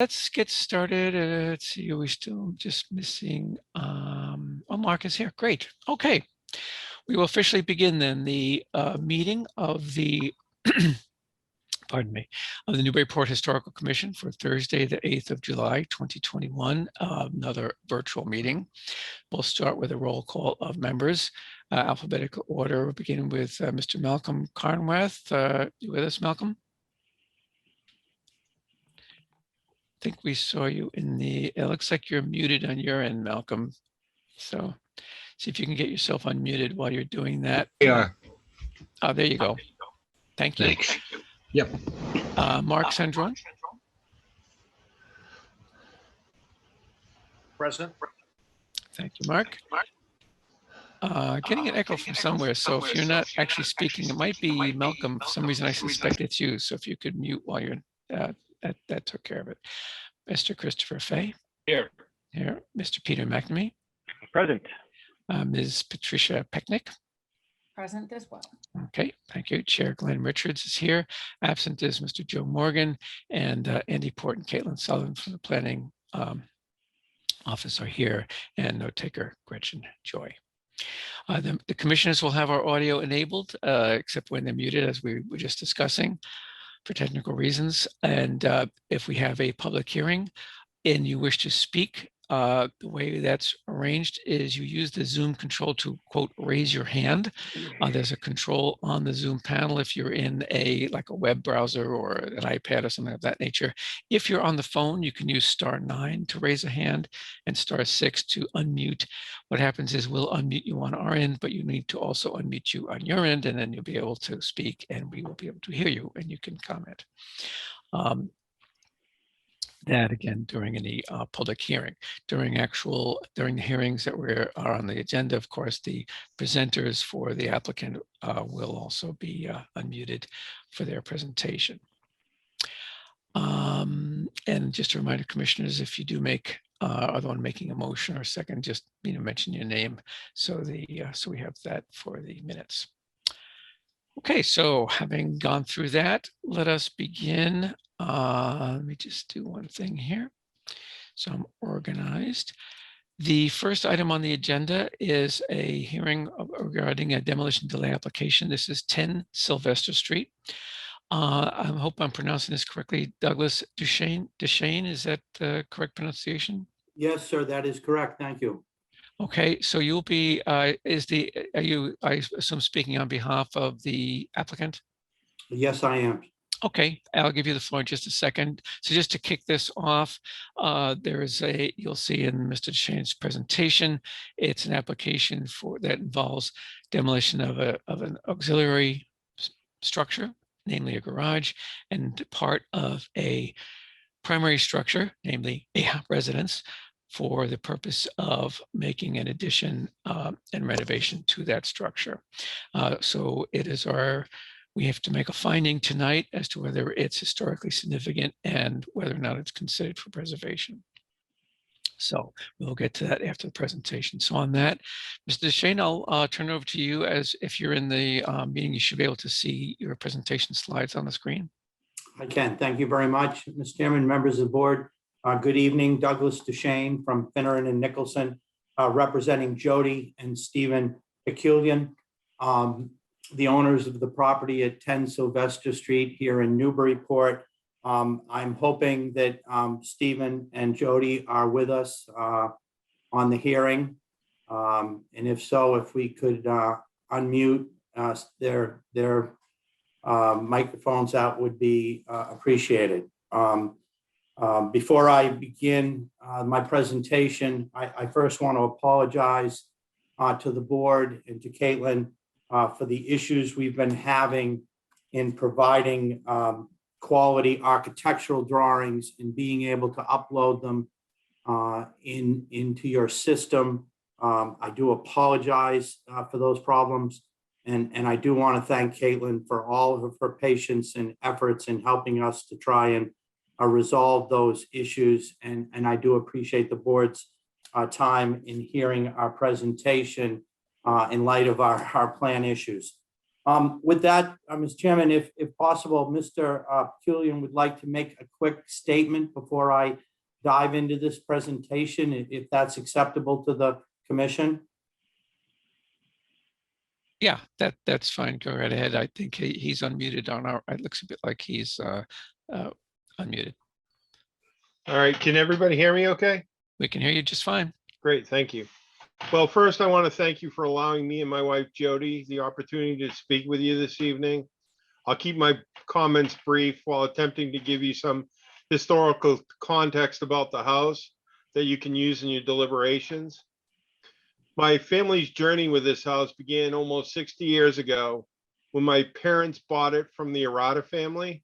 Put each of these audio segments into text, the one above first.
Let's get started. Let's see, are we still just missing? Oh, Mark is here. Great. Okay. We will officially begin then the meeting of the, pardon me, of the Newburyport Historical Commission for Thursday, the 8th of July, 2021, another virtual meeting. We'll start with a roll call of members, alphabetical order. We'll begin with Mr. Malcolm Carnwath. You with us, Malcolm? I think we saw you in the, it looks like you're muted on your end, Malcolm. So see if you can get yourself unmuted while you're doing that. Yeah. Oh, there you go. Thank you. Thanks. Yep. Mark Sendron. Present. Thank you, Mark. Getting an echo from somewhere. So if you're not actually speaking, it might be Malcolm. For some reason, I suspect it's you. So if you could mute while you're, that took care of it. Mr. Christopher Fay. Here. Here. Mr. Peter McNamee. Present. Ms. Patricia Pecknick. Present as well. Okay, thank you. Chair Glenn Richards is here. Absent is Mr. Joe Morgan, and Andy Port and Caitlin Sullivan from the planning office are here, and note taker Gretchen Joy. The commissioners will have our audio enabled, except when they're muted, as we were just discussing, for technical reasons. And if we have a public hearing and you wish to speak, the way that's arranged is you use the Zoom control to, quote, raise your hand. There's a control on the Zoom panel if you're in like a web browser or an iPad or something of that nature. If you're on the phone, you can use *9 to raise a hand and *6 to unmute. What happens is we'll unmute you on our end, but you need to also unmute you on your end, and then you'll be able to speak and we will be able to hear you and you can comment. That again during any public hearing. During the hearings that are on the agenda, of course, the presenters for the applicant will also be unmuted for their presentation. And just a reminder, commissioners, if you do make are the one making a motion or second, just mention your name so so we have that for the minutes. Okay, so having gone through that, let us begin. Let me just do one thing here. So I'm organized. The first item on the agenda is a hearing regarding a demolition delay application. This is 10 Sylvester Street. I hope I'm pronouncing this correctly. Douglas Duchesne, is that the correct pronunciation? Yes, sir, that is correct. Thank you. Okay, so you'll be, are you, I assume, speaking on behalf of the applicant? Yes, I am. Okay, I'll give you the floor in just a second. So just to kick this off, you'll see in Mr. Duchesne's presentation, it's an application that involves demolition of an auxiliary structure, namely a garage, and part of a primary structure, namely a residence, for the purpose of making an addition and renovation to that structure. So we have to make a finding tonight as to whether it's historically significant and whether or not it's considered for preservation. So we'll get to that after the presentation. So on that, Mr. Duchesne, I'll turn it over to you. As if you're in the meeting, you should be able to see your presentation slides on the screen. I can. Thank you very much, Mr. Chairman, members of the board. Good evening, Douglas Duchesne from Finneran and Nicholson, representing Jody and Stephen Peculian, the owners of the property at 10 Sylvester Street here in Newburyport. I'm hoping that Stephen and Jody are with us on the hearing. And if so, if we could unmute their microphones out would be appreciated. Before I begin my presentation, I first want to apologize to the board and to Caitlin for the issues we've been having in providing quality architectural drawings and being able to upload them into your system. I do apologize for those problems. And I do want to thank Caitlin for all of her patience and efforts in helping us to try and resolve those issues. And I do appreciate the board's time in hearing our presentation in light of our plan issues. With that, Mr. Chairman, if possible, Mr. Kulian would like to make a quick statement before I dive into this presentation, if that's acceptable to the commission. Yeah, that's fine. Go right ahead. I think he's unmuted on our, it looks a bit like he's unmuted. All right, can everybody hear me okay? We can hear you just fine. Great, thank you. Well, first, I want to thank you for allowing me and my wife Jody the opportunity to speak with you this evening. I'll keep my comments brief while attempting to give you some historical context about the house that you can use in your deliberations. My family's journey with this house began almost 60 years ago when my parents bought it from the Arata family.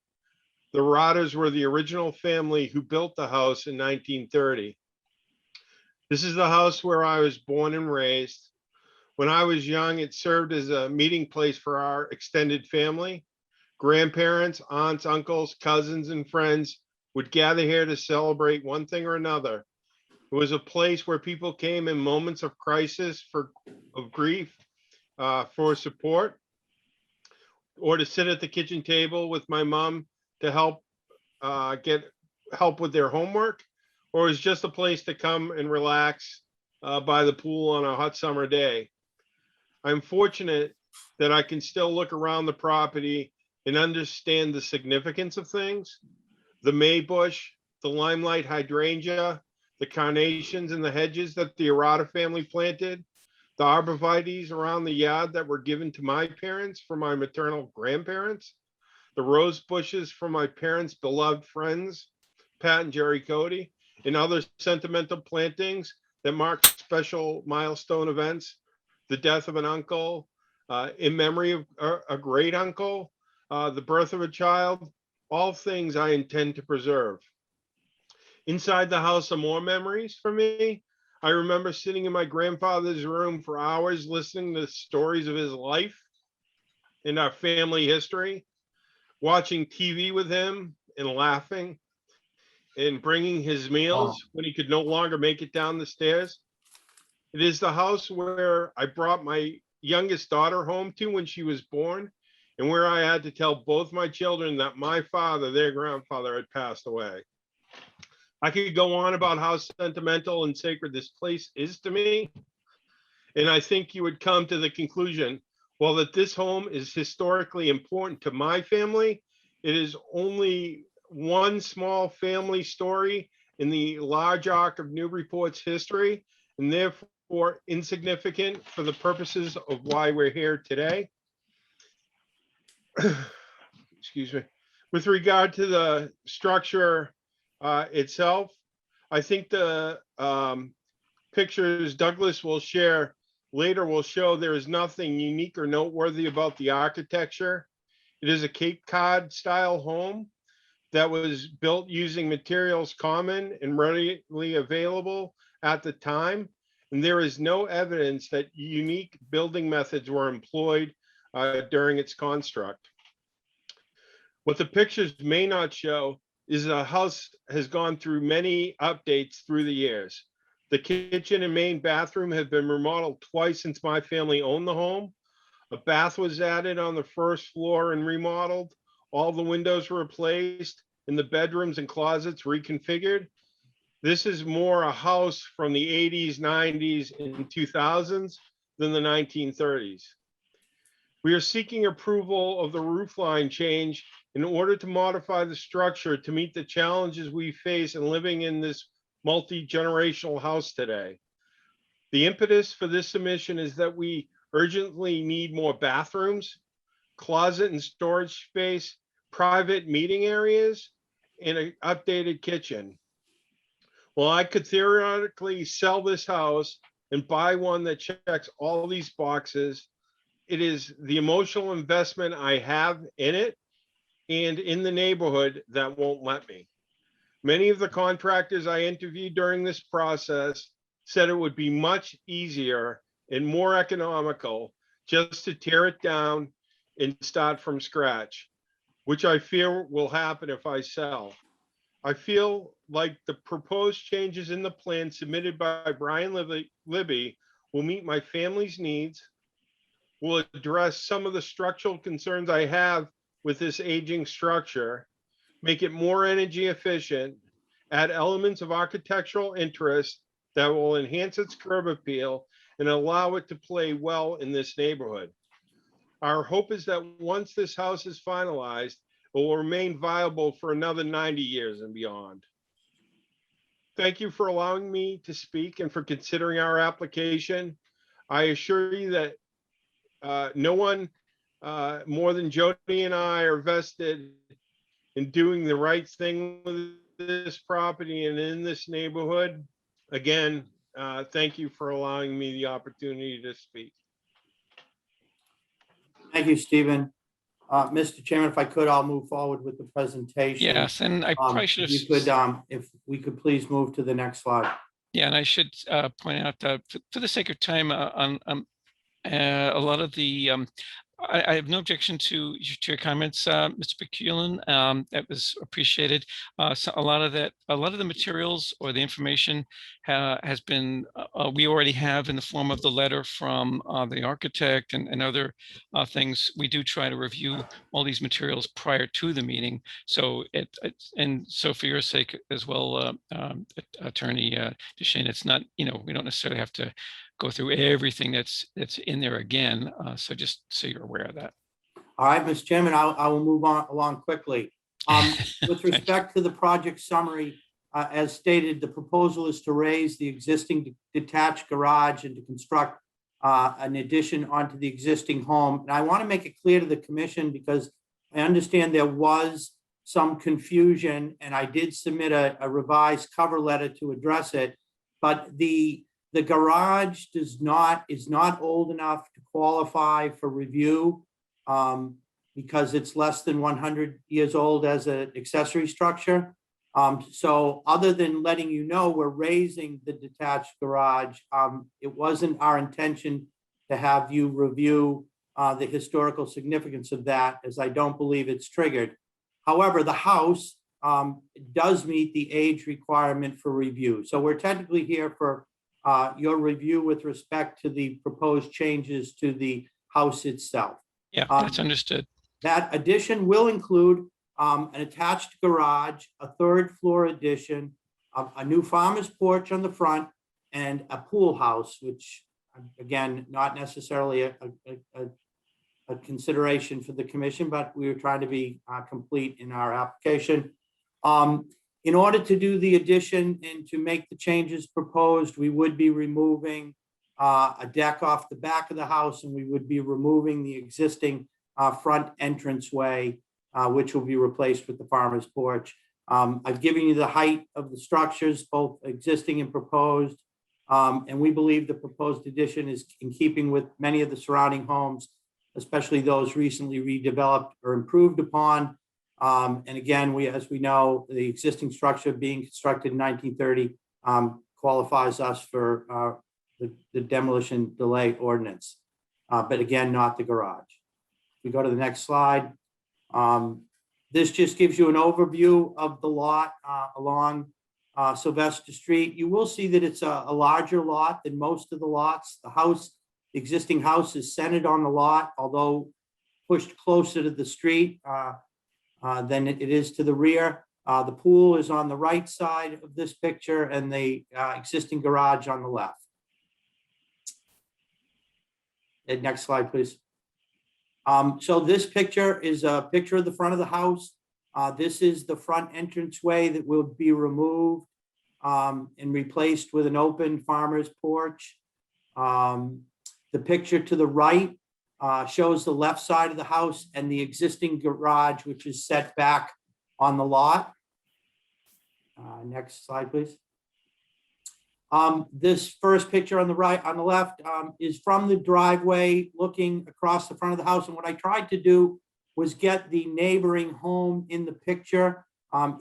The Aratas were the original family who built the house in 1930. This is the house where I was born and raised. When I was young, it served as a meeting place for our extended family. Grandparents, aunts, uncles, cousins, and friends would gather here to celebrate one thing or another. It was a place where people came in moments of crisis, of grief, for support, or to sit at the kitchen table with my mom to help get help with their homework, or is just a place to come and relax by the pool on a hot summer day. I'm fortunate that I can still look around the property and understand the significance of things. The maybush, the limelight hydrangea, the carnations and the hedges that the Arata family planted, the arborvitaes around the yard that were given to my parents from my maternal grandparents, the rose bushes from my parents' beloved friends, Pat and Jerry Cody, and other sentimental plantings that mark special milestone events, the death of an uncle, in memory of a great uncle, the birth of a child, all things I intend to preserve. Inside the house are more memories for me. I remember sitting in my grandfather's room for hours listening to stories of his life and our family history, watching TV with him and laughing and bringing his meals when he could no longer make it down the stairs. It is the house where I brought my youngest daughter home to when she was born, and where I had to tell both my children that my father, their grandfather, had passed away. I could go on about how sentimental and sacred this place is to me, and I think you would come to the conclusion, well, that this home is historically important to my family. It is only one small family story in the large arc of Newburyport's history, and therefore insignificant for the purposes of why we're here today. Excuse me. With regard to the structure itself, I think the pictures Douglas will share later will show there is nothing unique or noteworthy about the architecture. It is a Cape Cod style home that was built using materials common and readily available at the time. And there is no evidence that unique building methods were employed during its construct. What the pictures may not show is the house has gone through many updates through the years. The kitchen and main bathroom have been remodeled twice since my family owned the home. A bath was added on the first floor and remodeled. All the windows were replaced and the bedrooms and closets reconfigured. This is more a house from the 80s, 90s, and 2000s than the 1930s. We are seeking approval of the roof line change in order to modify the structure to meet the challenges we face in living in this multi-generational house today. The impetus for this submission is that we urgently need more bathrooms, closet and storage space, private meeting areas, and an updated kitchen. Well, I could theoretically sell this house and buy one that checks all these boxes. It is the emotional investment I have in it and in the neighborhood that won't let me. Many of the contractors I interviewed during this process said it would be much easier and more economical just to tear it down and start from scratch, which I fear will happen if I sell. I feel like the proposed changes in the plan submitted by Brian Libby will meet my family's needs, will address some of the structural concerns I have with this aging structure, make it more energy efficient, add elements of architectural interest that will enhance its curb appeal and allow it to play well in this neighborhood. Our hope is that once this house is finalized, it will remain viable for another 90 years and beyond. Thank you for allowing me to speak and for considering our application. I assure you that no one more than Jody and I are vested in doing the right thing with this property and in this neighborhood. Again, thank you for allowing me the opportunity to speak. Thank you, Stephen. Mr. Chairman, if I could, I'll move forward with the presentation. Yes, and I probably should If you have. could, if we could please move to the next slide. Yeah, and I should point out for the sake of time, a lot of the I have no objection to your comments, Mr. Peculin. That was appreciated. So a lot of the materials or the information has been we already have in the form of the letter from the architect and other things. We do try to review all these materials prior to the meeting. So and so for your sake as well, Attorney Duchesne, it's not, we don't necessarily have to go through everything that's in there again. So just so you're aware of that. All right, Mr. Chairman, I will move on along quickly. With respect to the project summary, as stated, the proposal is to raise the existing detached garage and to construct an addition onto the existing home. And I want to make it clear to the commission because I understand there was some confusion and I did submit a revised cover letter to address it, but the garage is not old enough to qualify for review because it's less than 100 years old as an accessory structure. So other than letting you know we're raising the detached garage, it wasn't our intention to have you review the historical significance of that, as I don't believe it's triggered. However, the house does meet the age requirement for review. So we're technically here for your review with respect to the proposed changes to the house itself. Yeah, that's understood. That addition will include an attached garage, a third floor addition, a new farmer's porch on the front, and a pool house, which again, not necessarily a consideration for the commission, but we were trying to be complete in our application. In order to do the addition and to make the changes proposed, we would be removing a deck off the back of the house, and we would be removing the existing front entranceway, which will be replaced with the farmer's porch. I've given you the height of the structures, both existing and proposed, and we believe the proposed addition is in keeping with many of the surrounding homes, especially those recently redeveloped or improved upon. And again, as we know, the existing structure being constructed in 1930 qualifies us for the demolition delay ordinance, but again, not the garage. We go to the next slide. This just gives you an overview of the lot along Sylvester Street. You will see that it's a larger lot than most of the lots. The existing house is centered on the lot, although pushed closer to the street than it is to the rear. The pool is on the right side of this picture and the existing garage on the left. And next slide, please. So this picture is a picture of the front of the house. This is the front entranceway that will be removed and replaced with an open farmer's porch. The picture to the right shows the left side of the house and the existing garage, which is set back on the lot. Next slide, please. This first picture on the left is from the driveway looking across the front of the house. And what I tried to do was get the neighboring home in the picture.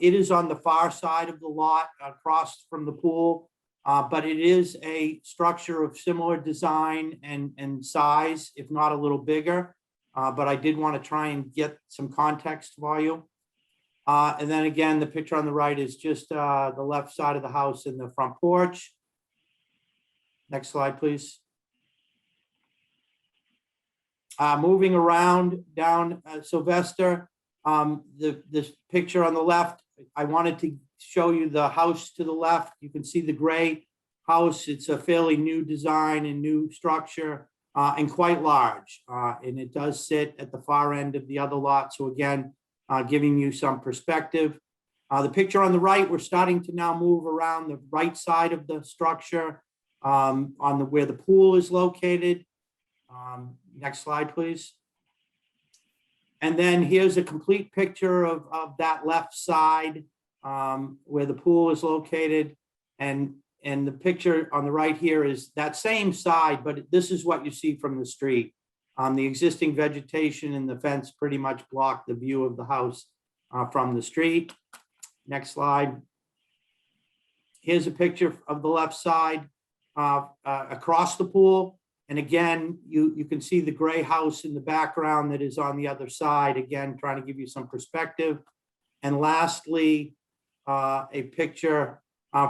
It is on the far side of the lot across from the pool, but it is a structure of similar design and size, if not a little bigger. But I did want to try and get some context for you. And then again, the picture on the right is just the left side of the house and the front porch. Next slide, please. Moving around down Sylvester, this picture on the left, I wanted to show you the house to the left. You can see the gray house. It's a fairly new design and new structure and quite large. And it does sit at the far end of the other lot. So again, giving you some perspective. The picture on the right, we're starting to now move around the right side of the structure on where the pool is located. Next slide, please. And then here's a complete picture of that left side where the pool is located. And the picture on the right here is that same side, but this is what you see from the street. The existing vegetation and the fence pretty much block the view of the house from the street. Next slide. Here's a picture of the left side across the pool. And again, you can see the gray house in the background that is on the other side, again, trying to give you some perspective. And lastly, a picture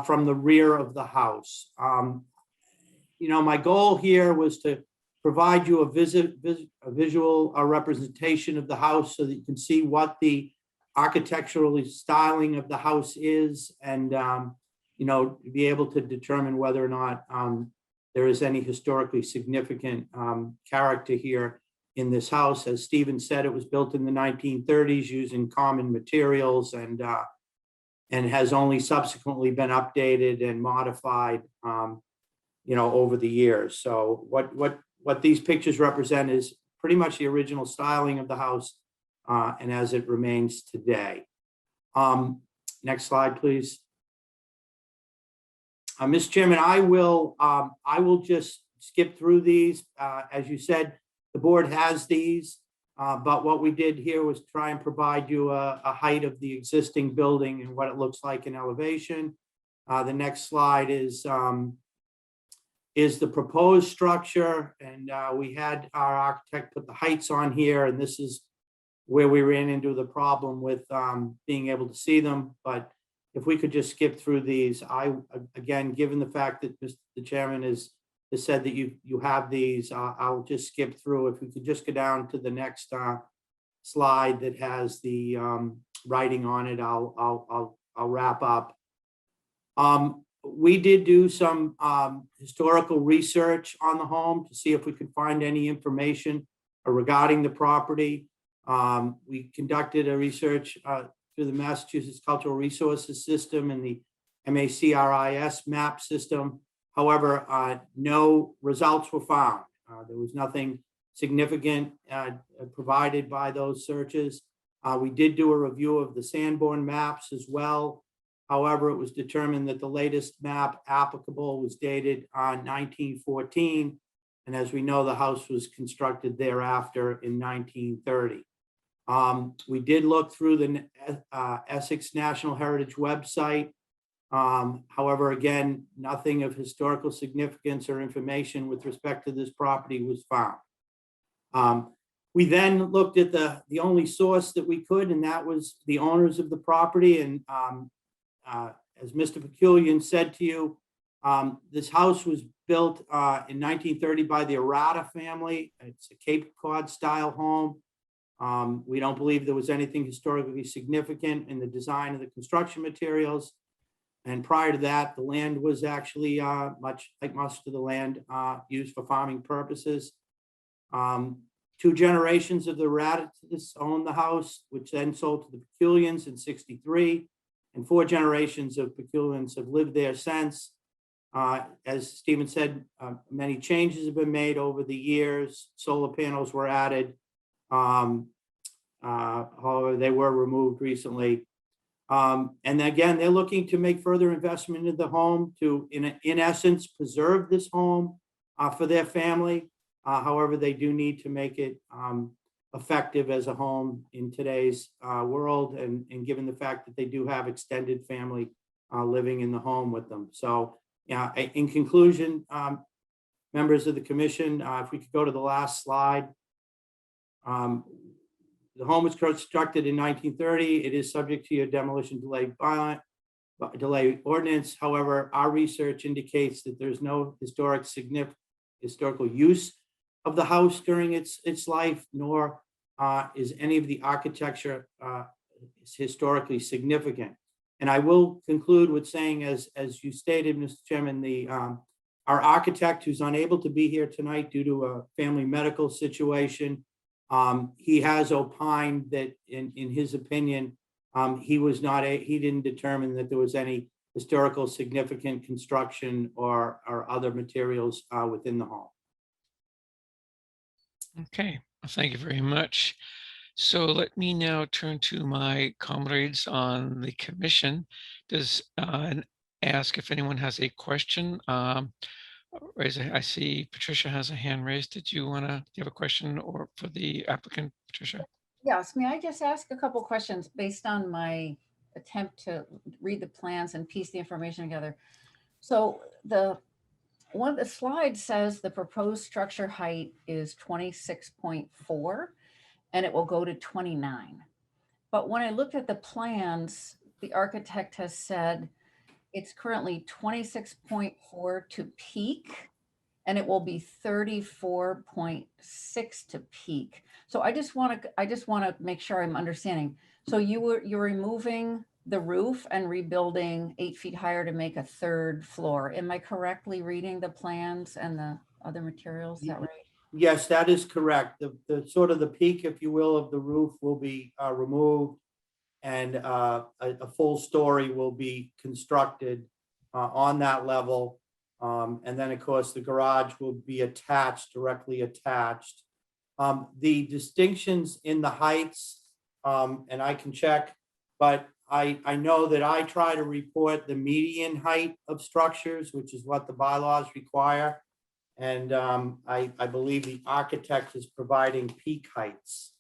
from the rear of the house. You know, my goal here was to provide you a visual representation of the house so that you can see what the architectural styling of the house is, and you know, be able to determine whether or not there is any historically significant character here in this house. As Stephen said, it was built in the 1930s using common materials and has only subsequently been updated and modified, you know, over the years. So what these pictures represent is pretty much the original styling of the house and as it remains today. Next slide, please. Mr. Chairman, I will just skip through these. As you said, the board has these, but what we did here was try and provide you a height of the existing building and what it looks like in elevation. The next slide is the proposed structure, and we had our architect put the heights on here, and this is where we ran into the problem with being able to see them. But if we could just skip through these, again, given the fact that the chairman has said that you have these, I'll just skip through. If we could just go down to the next slide that has the writing on it, I'll wrap up. We did do some historical research on the home to see if we could find any information regarding the property. We conducted a research through the Massachusetts Cultural Resources System and the MACRIS map system. However, no results were found. There was nothing significant provided by those searches. We did do a review of the Sanborn maps as well. However, it was determined that the latest map applicable was dated on 1914. And as we know, the house was constructed thereafter in 1930. We did look through the Essex National Heritage website. However, again, nothing of historical significance or information with respect to this property was found. We then looked at the only source that we could, and that was the owners of the property. And as Mr. Peculian said to you, this house was built in 1930 by the Arata family. It's a Cape Cod style home. We don't believe there was anything historically significant in the design of the construction materials. And prior to that, the land was actually much like most of the land used for farming purposes. 2 generations of the Aratas owned the house, which then sold to the Peculians in '63. And 4 generations of Peculians have lived there since. As Stephen said, many changes have been made over the years. Solar panels were added. However, they were removed recently. And again, they're looking to make further investment in the home to, in essence, preserve this home for their family. However, they do need to make it effective as a home in today's world, and given the fact that they do have extended family living in the home with them. So, yeah, in conclusion, members of the commission, if we could go to the last slide. The home was constructed in 1930. It is subject to your demolition delay ordinance. However, our research indicates that there's no historical use of the house during its life, nor is any of the architecture historically significant. And I will conclude with saying, as you stated, Mr. Chairman, our architect, who's unable to be here tonight due to a family medical situation, he has opined that in his opinion, he didn't determine that there was any historical significant construction or other materials within the home. Okay, well, thank you very much. So let me now turn to my comrades on the commission. And ask if anyone has a question. I see Patricia has a hand raised. Do you have a question or for the applicant, Patricia? Yes, may I just ask a couple questions based on my attempt to read the plans and piece the information together? So one of the slides says the proposed structure height is 26.4 and it will go to 29. But when I looked at the plans, the architect has said it's currently 26.4 to peak, and it will be 34.6 to peak. So I just want to make sure I'm understanding. So you're removing the roof and rebuilding 8 feet higher to make a third floor. Am I correctly reading the plans and the other materials? Is that right? Yes, that is correct. The sort of the peak, if you will, of the roof will be removed, and a full story will be constructed on that level. And then, of course, the garage will be directly attached. The distinctions in the heights, and I can check, but I know that I try to report the median height of structures, which is what the bylaws require. And I believe the architect is providing peak heights.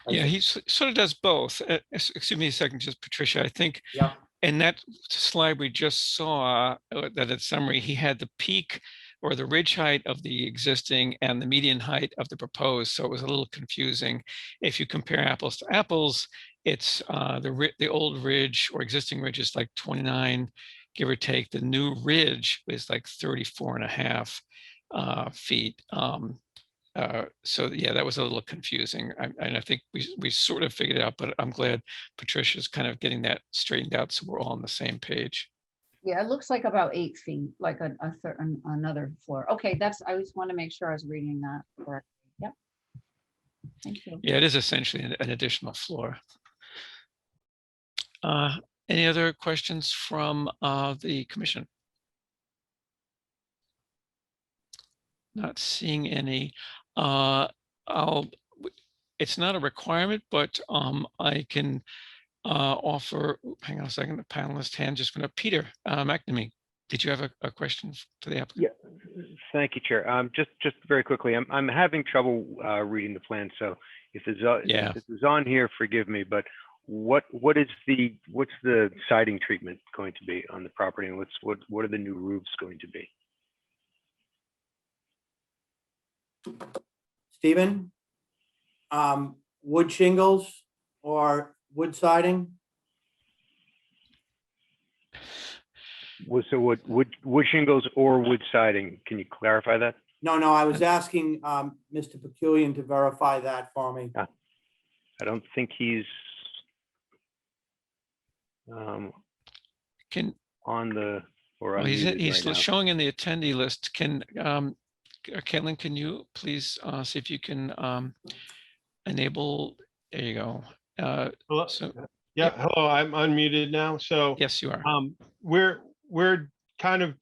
Yeah, he sort of does both. Excuse me a second, just Patricia. I think Yeah. in that slide we just saw, that in summary, he had the peak or the ridge height of the existing and the median height of the proposed. So it was a little confusing. If you compare apples to apples, it's the old ridge or existing ridge is like 29, give or take. The new ridge is like 34.5 feet. So yeah, that was a little confusing. And I think we sort of figured it out, but I'm glad Patricia's kind of getting that straightened out so we're all on the same page. Yeah, it looks like about 8 feet, like another floor. Okay, I just want to make sure I was reading that correctly. Yep. Thank you. Yeah, it is essentially an additional floor. Any other questions from the commission? Not seeing any. It's not a requirement, but I can offer, hang on a second, the panelist hand just went up. Peter McNamee, did you have a question to the applicant? Yeah, thank you, Chair. Just very quickly, I'm having trouble reading the plan, so if this is on here, forgive me. But what's the siding treatment going to be on the property, and what are the new roofs going to be? Stephen, wood shingles or wood siding? So wood shingles or wood siding? Can you clarify that? No, I was asking Mr. Peculian to verify that for me. I don't think he's on the or well, he's right now. showing in the attendee list. Caitlin, can you please see if you can enable? There you go. Hello? Yeah, hello, I'm unmuted now. So yes, you are. We're kind of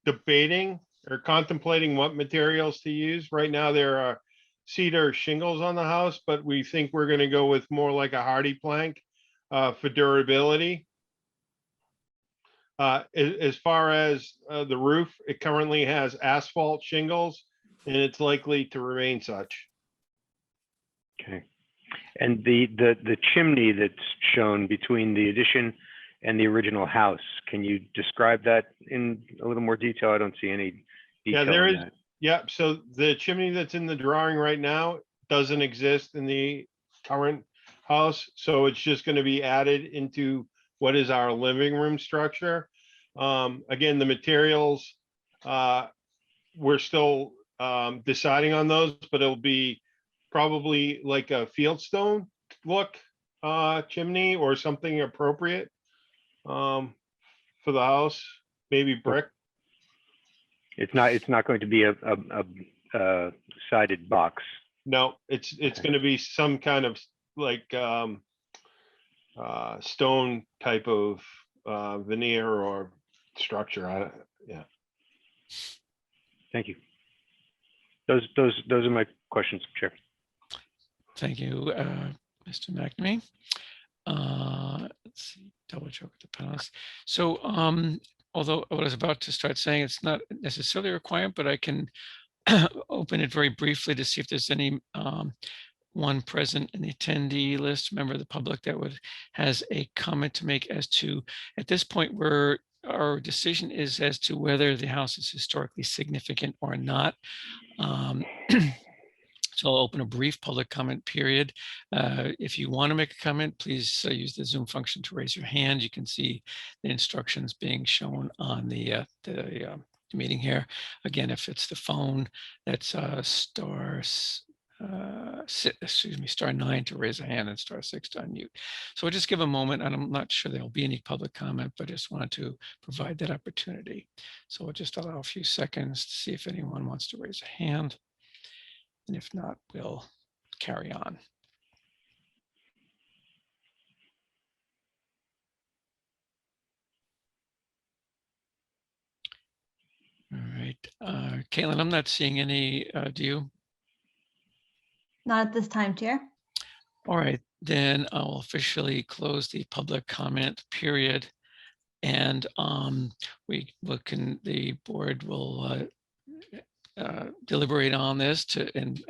debating or contemplating what materials to use. Right now, there are cedar shingles on the house, but we think we're going to go with more like a hardy plank for durability. As far as the roof, it currently has asphalt shingles, and it's likely to remain such. Okay. And the chimney that's shown between the addition and the original house, can you describe that in a little more detail? I don't see any detail. Yeah, there is. That. Yeah, so the chimney that's in the drawing right now doesn't exist in the current house, so it's just going to be added into what is our living room structure. Again, the materials, we're still deciding on those, but it'll be probably like a fieldstone look chimney or something appropriate for the house, maybe brick. It's not going to be a sided box. No, it's going to be some kind of like stone type of veneer or structure. Yeah. Thank you. Those are my questions, Chair. Thank you, Mr. McNamee. Let's see, double check with the panelists. So, although I was about to start saying it's not necessarily a requirement, but I can open it very briefly to see if there's any one present in the attendee list, member of the public that has a comment to make as to, at this point, where our decision is as to whether the house is historically significant or not. So I'll open a brief public comment period. If you want to make a comment, please use the Zoom function to raise your hand. You can see the instructions being shown on the meeting here. Again, if it's the phone, that's star 9 to raise a hand and star 6 to unmute. So we'll just give a moment, and I'm not sure there'll be any public comment, but I just wanted to provide that opportunity. So we'll just allow a few seconds to see if anyone wants to raise a hand. And if not, we'll carry on. All right, Caitlin, I'm not seeing any, do you? Not at this time, Chair. All right, then I'll officially close the public comment period. And the board will deliberate on this and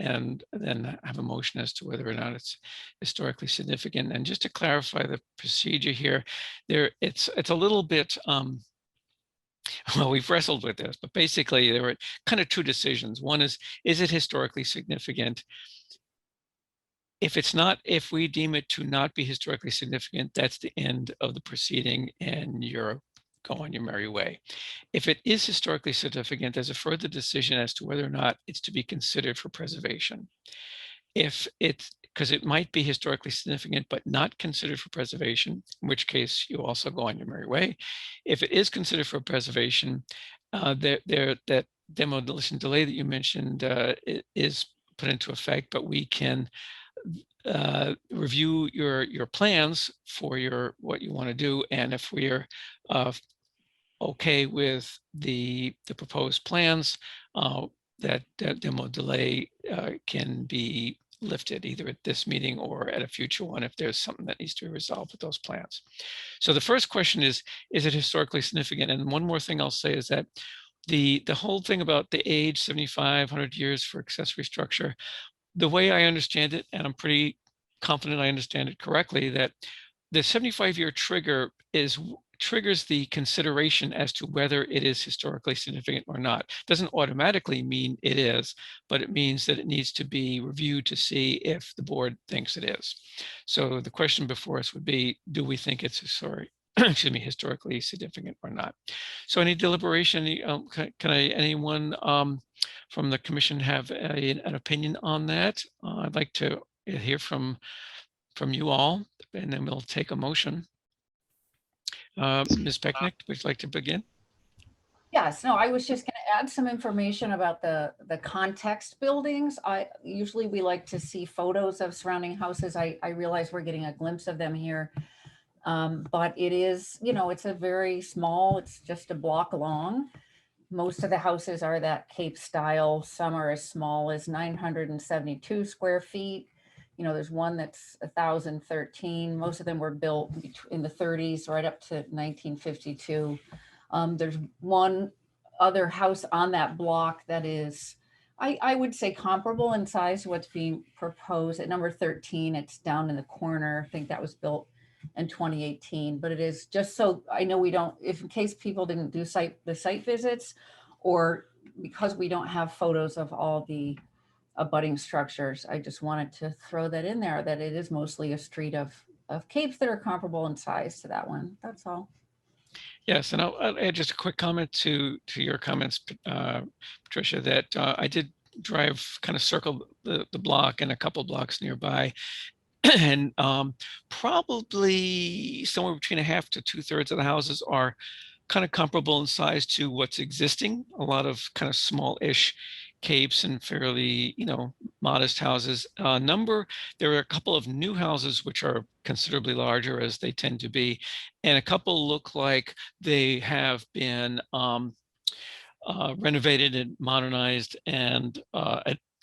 then have a motion as to whether or not it's historically significant. And just to clarify the procedure here, it's a little bit, well, we've wrestled with this, but basically there were kind of two decisions. One is it historically significant? If it's not, if we deem it to not be historically significant, that's the end of the proceeding and you're go on your merry way. If it is historically significant, there's a further decision as to whether or not it's to be considered for preservation. If it's, because it might be historically significant, but not considered for preservation, in which case you also go on your merry way. If it is considered for preservation, that demolition delay that you mentioned is put into effect, but we can review your plans for what you want to do, and if we're okay with the proposed plans, that demo delay can be lifted either at this meeting or at a future one if there's something that needs to be resolved with those plans. So the first question is it historically significant? And one more thing I'll say is that the whole thing about the age, 7,500 years for accessory structure, the way I understand it, and I'm pretty confident I understand it correctly, that the 75-year trigger triggers the consideration as to whether it is historically significant or not. Doesn't automatically mean it is, but it means that it needs to be reviewed to see if the board thinks it is. So the question before us would be, do we think it's historically significant or not? So any deliberation, anyone from the commission have an opinion on that? I'd like to hear from you all, and then we'll take a motion. Ms. Pecknick, would you like to begin? Yes, no, I was just going to add some information about the context buildings. Usually we like to see photos of surrounding houses. I realize we're getting a glimpse of them here. But it is, it's a very small, it's just a block long. Most of the houses are that Cape style. Some are as small as 972 square feet. There's one that's 1,013. Most of them were built in the 30s, right up to 1952. There's one other house on that block that is, I would say, comparable in size to what's being proposed at number 13. It's down in the corner. I think that was built in 2018, but it is just so I know we don't, if in case people didn't do the site visits, or because we don't have photos of all the abutting structures, I just wanted to throw that in there, that it is mostly a street of capes that are comparable in size to that one. That's all. Yes, and I'll add just a quick comment to your comments, Patricia, that I did drive, kind of circle the block and a couple blocks nearby. And probably somewhere between a half to 2/3 of the houses are kind of comparable in size to what's existing. A lot of kind of small-ish capes and fairly, modest houses. There are a couple of new houses which are considerably larger, as they tend to be, and a couple look like they have been renovated and modernized and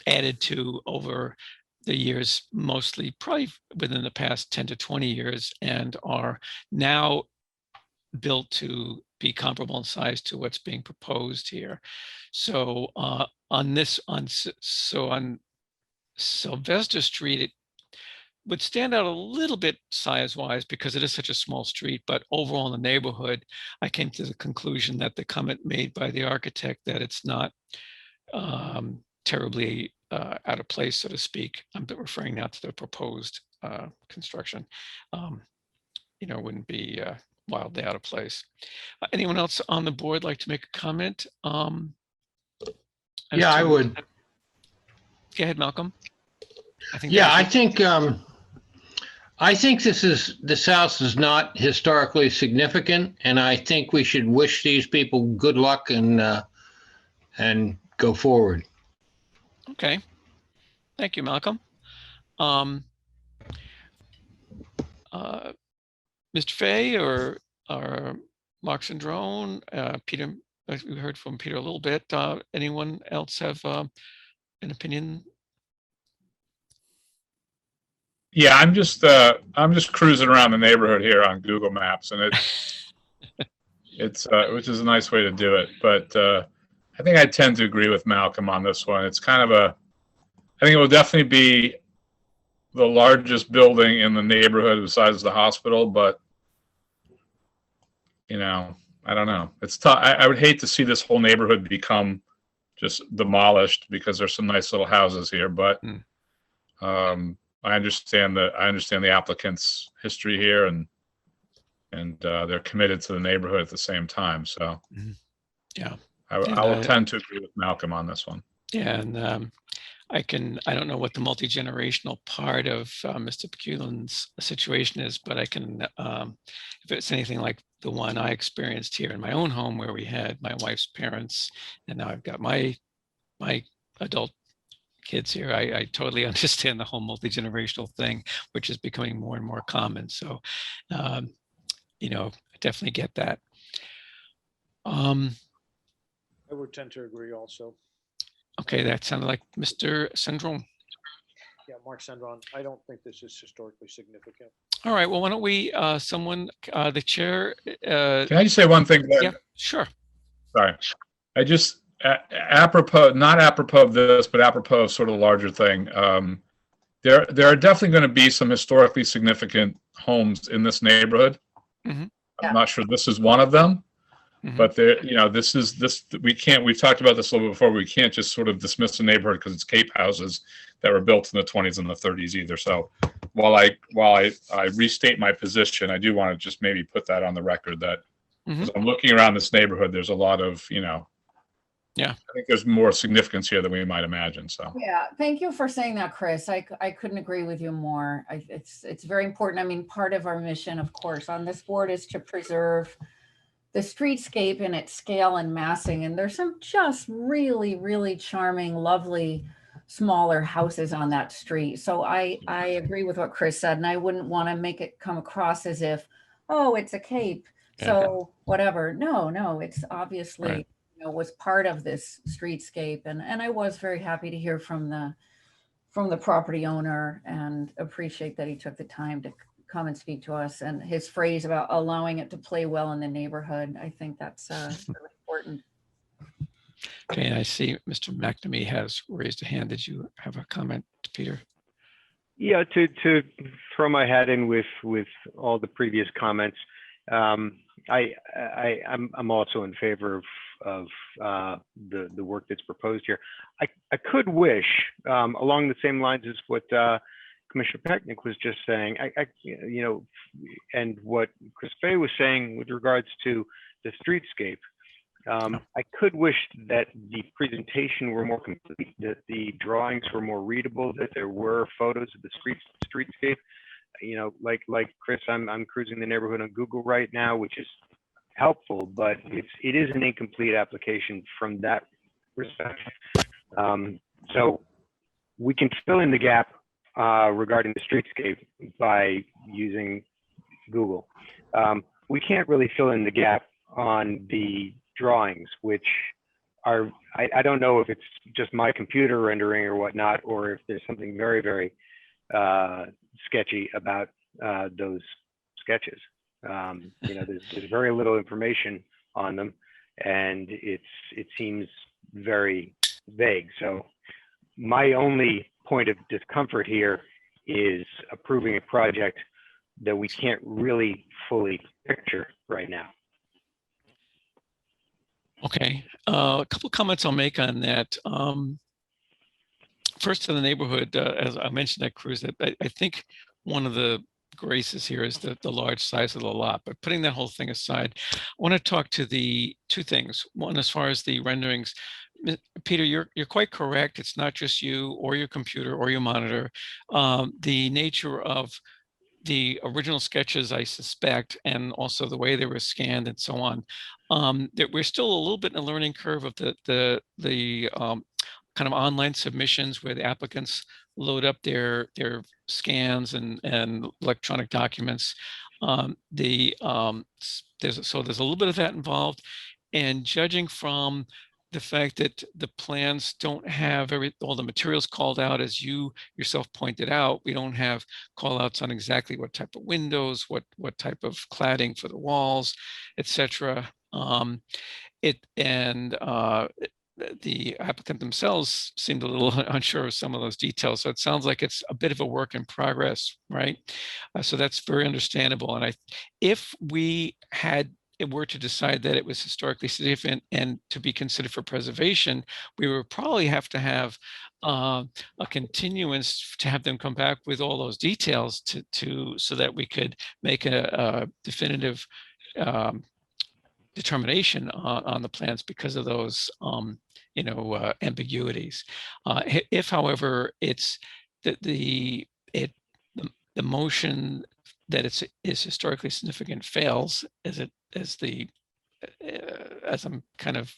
added to over the years, mostly probably within the past 10 to 20 years, and are now built to be comparable in size to what's being proposed here. So on Sylvester Street, it would stand out a little bit size-wise because it is such a small street, but overall in the neighborhood, I came to the conclusion that the comment made by the architect that it's not terribly out of place, so to speak. I'm referring now to the proposed construction. Wouldn't be wildly out of place. Anyone else on the board like to make a comment? Yeah, I would. Go ahead, Malcolm. I think this house is not historically significant, and I think we should wish these people good luck and go forward. Okay. Thank you, Malcolm. Mr. Fay or Mark Cendrone, Peter, we heard from Peter a little bit. Anyone else have an opinion? Yeah, I'm just cruising around the neighborhood here on Google Maps, and it's which is a nice way to do it. But I think I tend to agree with Malcolm on this one. It's kind of I think it will definitely be the largest building in the neighborhood besides the hospital, but I don't know. It's tough. I would hate to see this whole neighborhood become just demolished because there's some nice little houses here, but I understand the applicant's history here, and they're committed to the neighborhood at the same time. So, yeah, I will tend to agree with Malcolm on this one. Yeah, and I don't know what the multi-generational part of Mr. Peculin's situation is, but I can, if it's anything like the one I experienced here in my own home, where we had my wife's parents, and now I've got my adult kids here, I totally understand the whole multi-generational thing, which is becoming more and more common. So, I definitely get that. I would tend to agree also. Okay, that sounded like Mr. Cendrone. Yeah, Mark Cendrone, I don't think this is historically significant. All right, well, why don't we, the chair. Can I just say one thing? Yeah, sure. Sorry. I just, not apropos of this, but apropos of sort of a larger thing. There are definitely going to be some historically significant homes in this neighborhood. Mm-hmm. I'm not sure this is one of them. Mm-hmm. But we've talked about this a little bit before. We can't just sort of dismiss the neighborhood because it's Cape houses that were built in the 20s and the 30s either. So while I restate my position, I do want to just maybe put that on the record that as I'm looking around this neighborhood, there's a lot of, yeah, I think there's more significance here than we might imagine. So yeah, thank you for saying that, Chris. I couldn't agree with you more. It's very important. I mean, part of our mission, of course, on this board is to preserve the streetscape in its scale and massing. And there's some just really, really charming, lovely, smaller houses on that street. So I agree with what Chris said, and I wouldn't want to make it come across as if, oh, it's a Cape, so whatever. No, it's obviously, was part of this streetscape. And I was very happy to hear from the property owner, and appreciate that he took the time to come and speak to us, and his phrase about allowing it to play well in the neighborhood. I think that's really important. Okay, I see Mr. McNamee has raised a hand. Did you have a comment, Peter? Yeah, to throw my hat in with all the previous comments, I'm also in favor of the work that's proposed here. I could wish, along the same lines as what Commissioner Pecknick was just saying, and what Chris Fay was saying with regards to the streetscape, I could wish that the presentation were more complete, that the drawings were more readable, that there were photos of the streetscape. You know, like Chris, I'm cruising the neighborhood on Google right now, which is helpful, but it is an incomplete application from that respect. So we can fill in the gap regarding the streetscape by using Google. We can't really fill in the gap on the drawings, which are, I don't know if it's just my computer rendering or whatnot, or if there's something very, very sketchy about those sketches. You know, there's very little information on them, and it seems very vague. So my only point of discomfort here is approving a project that we can't really fully picture right now. Okay, a couple comments I'll make on that. First, to the neighborhood, as I mentioned that cruise, I think one of the graces here is the large size of the lot. But putting that whole thing aside, I want to talk to the two things. One, as far as the renderings, Peter, you're quite correct. It's not just you or your computer or your monitor. The nature of the original sketches, I suspect, and also the way they were scanned and so on, that we're still a little bit in a learning curve of the kind of online submissions where the applicants load up their scans and electronic documents. There's a little bit of that involved, and judging from the fact that the plans don't have all the materials called out, as you yourself pointed out, we don't have call outs on exactly what type of windows, what type of cladding for the walls, etc. The applicant themselves seemed a little unsure of some of those details. So it sounds like it's a bit of a work in progress, right? So that's very understandable. And if we were to decide that it was historically significant and to be considered for preservation, we would probably have to have a continuance to have them come back with all those details so that we could make a definitive determination on the plans because of those ambiguities. If, however, it's the motion that is historically significant fails, as I'm kind of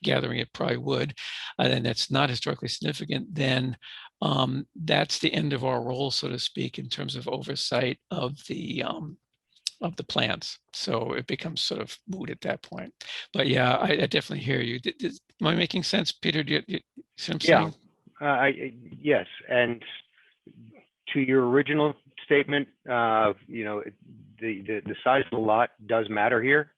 gathering it probably would, and that's not historically significant, then that's the end of our role, so to speak, in terms of oversight of the plans. So it becomes sort of moot at that point. But yeah, I definitely hear you. Am I making sense, Peter? Do you see what I'm saying? Yes, and to your original statement, the size of the lot does matter here.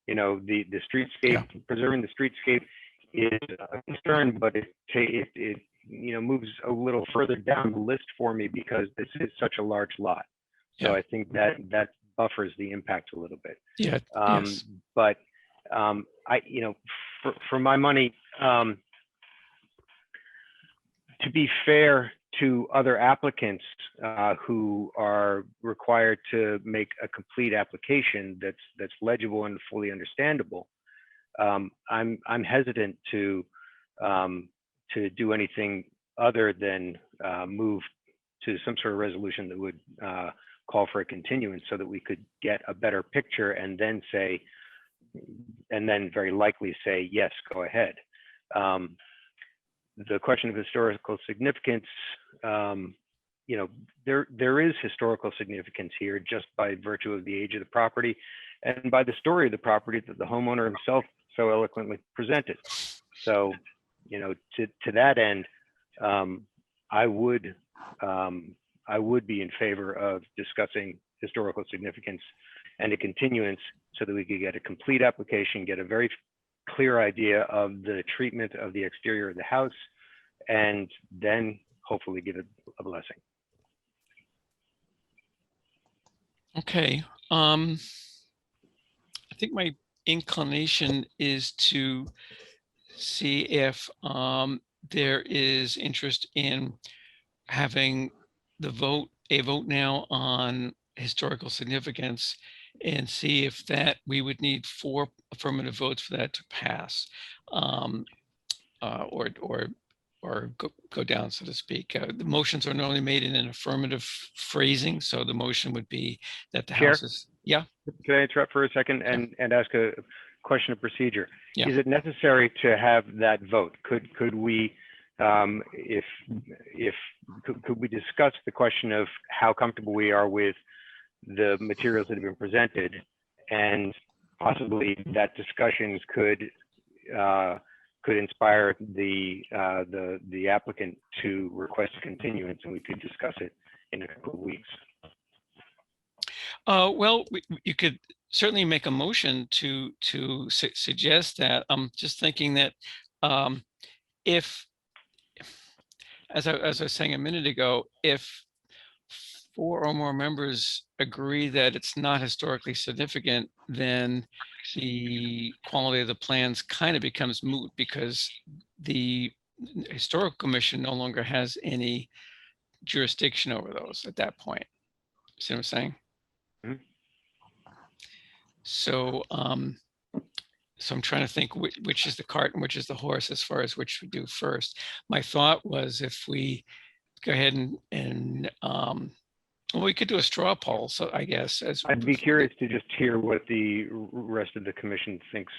You know, the streetscape, preserving the streetscape is a concern, but it moves a little further down the list for me because this is such a large lot. So I think that buffers the impact a little bit. Yeah. Yes. But for my money, to be fair to other applicants who are required to make a complete application that's legible and fully understandable, I'm hesitant to do anything other than move to some sort of resolution that would call for a continuance so that we could get a better picture and then very likely say, yes, go ahead. The question of historical significance, there is historical significance here just by virtue of the age of the property and by the story of the property that the homeowner himself so eloquently presented. So, to that end, I would be in favor of discussing historical significance and a continuance so that we could get a complete application, get a very clear idea of the treatment of the exterior of the house, and then hopefully give it a blessing. Okay. I think my inclination is to see if there is interest in having a vote now on historical significance, and see if that we would need 4 affirmative votes for that to pass, or go down, so to speak. The motions are normally made in an affirmative phrasing, so the motion would be that the Chair? House is, yeah, Can I interrupt for a second and ask a question of procedure? Yeah. Is it necessary to have that vote? Could we, could we discuss the question of how comfortable we are with the materials that have been presented, and possibly that discussions could inspire the applicant to request a continuance, and we could discuss it in a couple of weeks? well, you could certainly make a motion to suggest that. I'm just thinking that if, as I was saying a minute ago, if 4 or more members agree that it's not historically significant, then the quality of the plans kind of becomes moot, because the Historical Commission no longer has any jurisdiction over those at that point. See what I'm saying? Mhm. So, so I'm trying to think which is the cart and which is the horse as far as which we do first. My thought was, if we go ahead and well, we could do a straw poll. So I guess I'd be curious to just hear what the rest of the commission thinks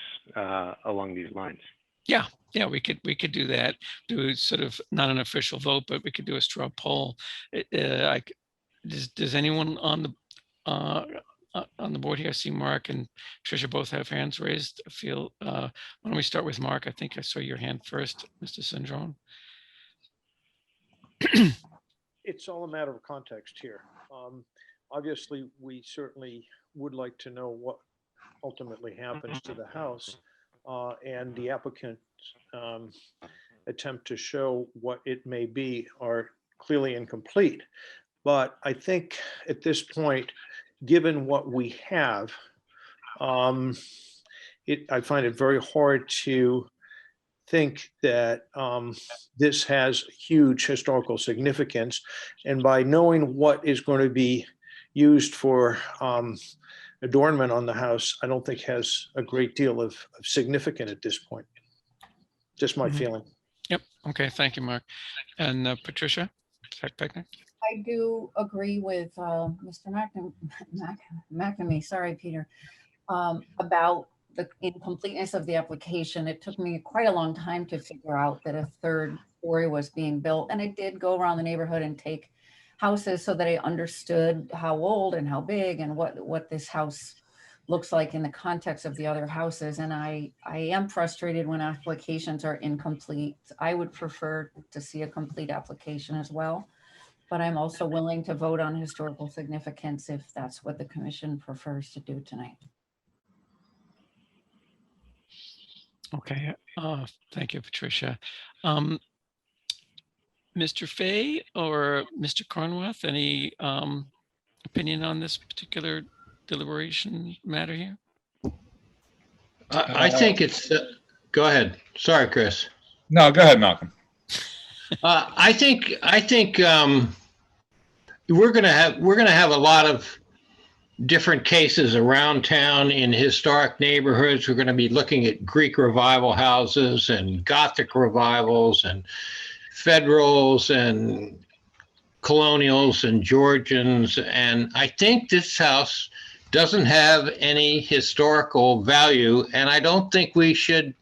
along these lines. Yeah, we could do that. Do sort of not an official vote, but we could do a straw poll. Does anyone on the board here, I see Mark and Tricia both have hands raised? Why don't we start with Mark? I think I saw your hand first, Mr. Sandrone. It's all a matter of context here. Obviously, we certainly would like to know what ultimately happens to the house, and the applicant's attempt to show what it may be are clearly incomplete. But I think at this point, given what we have, I find it very hard to think that this has huge historical significance. And by knowing what is going to be used for adornment on the house, I don't think has a great deal of significance at this point. Just my feeling. Yep. Okay. Thank you, Mark. And Patricia Peckner? I do agree with Mr. McNamee, sorry, Peter, about the incompleteness of the application. It took me quite a long time to figure out that a 3rd story was being built. And I did go around the neighborhood and take houses so that I understood how old and how big and what this house looks like in the context of the other houses. And I am frustrated when applications are incomplete. I would prefer to see a complete application as well. But I'm also willing to vote on historical significance if that's what the commission prefers to do tonight. Okay. Thank you, Patricia. Mr. Fay or Mr. Carnwath, any opinion on this particular deliberation matter here? I think it's, go ahead. Sorry, Chris. No, go ahead, Malcolm. I think we're gonna have a lot of different cases around town in historic neighborhoods. We're going to be looking at Greek revival houses and Gothic revivals and Federals and Colonials and Georgians. And I think this house doesn't have any historical value. And I don't think we should,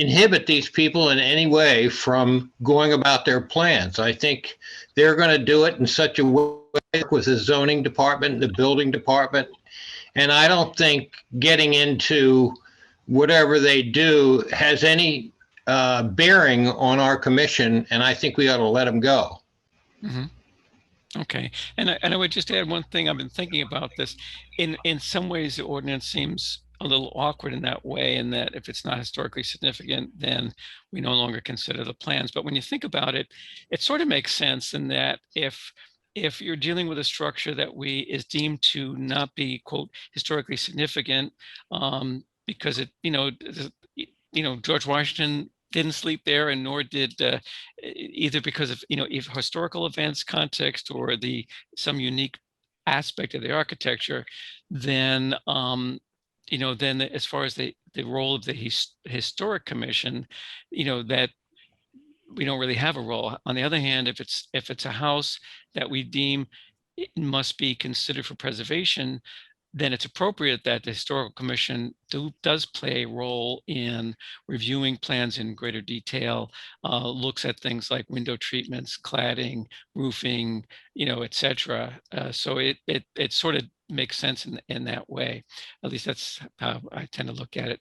inhibit these people in any way from going about their plans. I think they're going to do it in such a way with the zoning department, the building department. And I don't think getting into whatever they do has any bearing on our commission. And I think we ought to let them go. Mm-hmm. Okay. And I would just add one thing. I've been thinking about this. In some ways, the ordinance seems a little awkward in that way, in that if it's not historically significant, then we no longer consider the plans. But when you think about it, it sort of makes sense in that if you're dealing with a structure that is deemed to not be, quote, historically significant, because it, George Washington didn't sleep there, and nor did either because of, if historical events context or some unique aspect of the architecture, then then as far as the role of the historic commission, that we don't really have a role. On the other hand, if it's a house that we deem it must be considered for preservation, then it's appropriate that the historical commission does play a role in reviewing plans in greater detail, looks at things like window treatments, cladding, roofing, etc. So it sort of makes sense in that way. At least that's how I tend to look at it.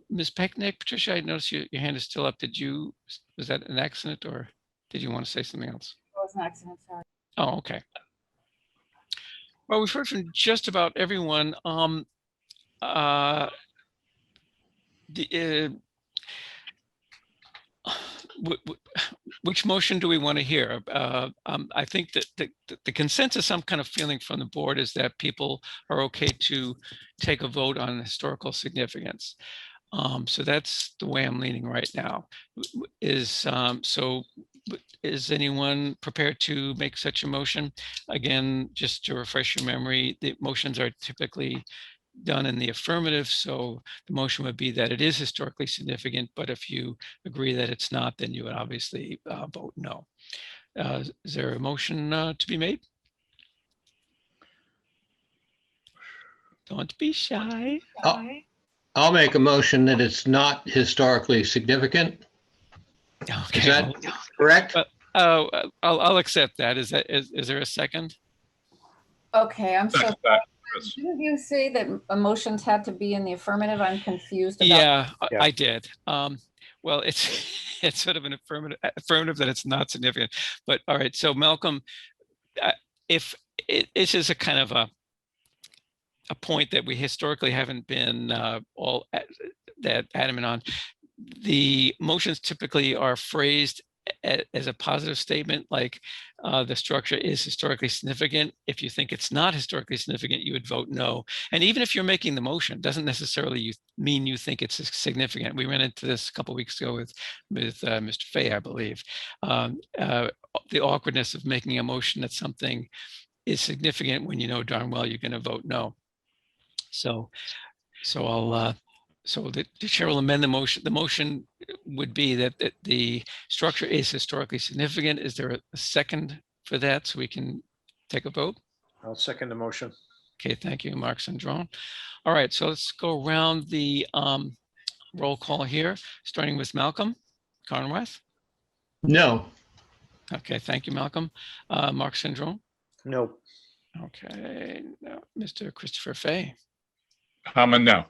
Ms. Pecknick, Patricia, I noticed your hand is still up. Was that an accident, or did you want to say something else? It was an accident, sorry. Oh, okay. Well, we've heard from just about everyone. Which motion do we want to hear? I think that the consensus I'm kind of feeling from the board is that people are okay to take a vote on historical significance. So that's the way I'm leaning right now. Is anyone prepared to make such a motion? Again, just to refresh your memory, the motions are typically done in the affirmative. So the motion would be that it is historically significant, but if you agree that it's not, then you would obviously vote no. Is there a motion to be made? Don't be shy. I'll make a motion that it's not historically significant. Okay. Is that correct? I'll accept that. Is there a second? Okay, I'm so That's sorry. Chris. Didn't you say that emotions had to be in the affirmative? I'm confused about. Yeah, Yeah. I did. Well, it's sort of an affirmative that it's not significant. But all right, so Malcolm, if this is a kind of a point that we historically haven't been all that adamant on, the motions typically are phrased as a positive statement, like the structure is historically significant. If you think it's not historically significant, you would vote no. And even if you're making the motion, doesn't necessarily mean you think it's significant. We ran into this a couple of weeks ago with Mr. Fay, I believe. The awkwardness of making a motion that something is significant when you know darn well you're going to vote no. So the chair will amend the motion. The motion would be that the structure is historically significant. Is there a second for that so we can take a vote? I'll second the motion. Okay, thank you, Mark Sandron. All right, so let's go around the roll call here, starting with Malcolm Carnwath. No. Okay, thank you, Malcolm. Mark Sandron. No. Okay, now Mr. Christopher Fay. I'm a no.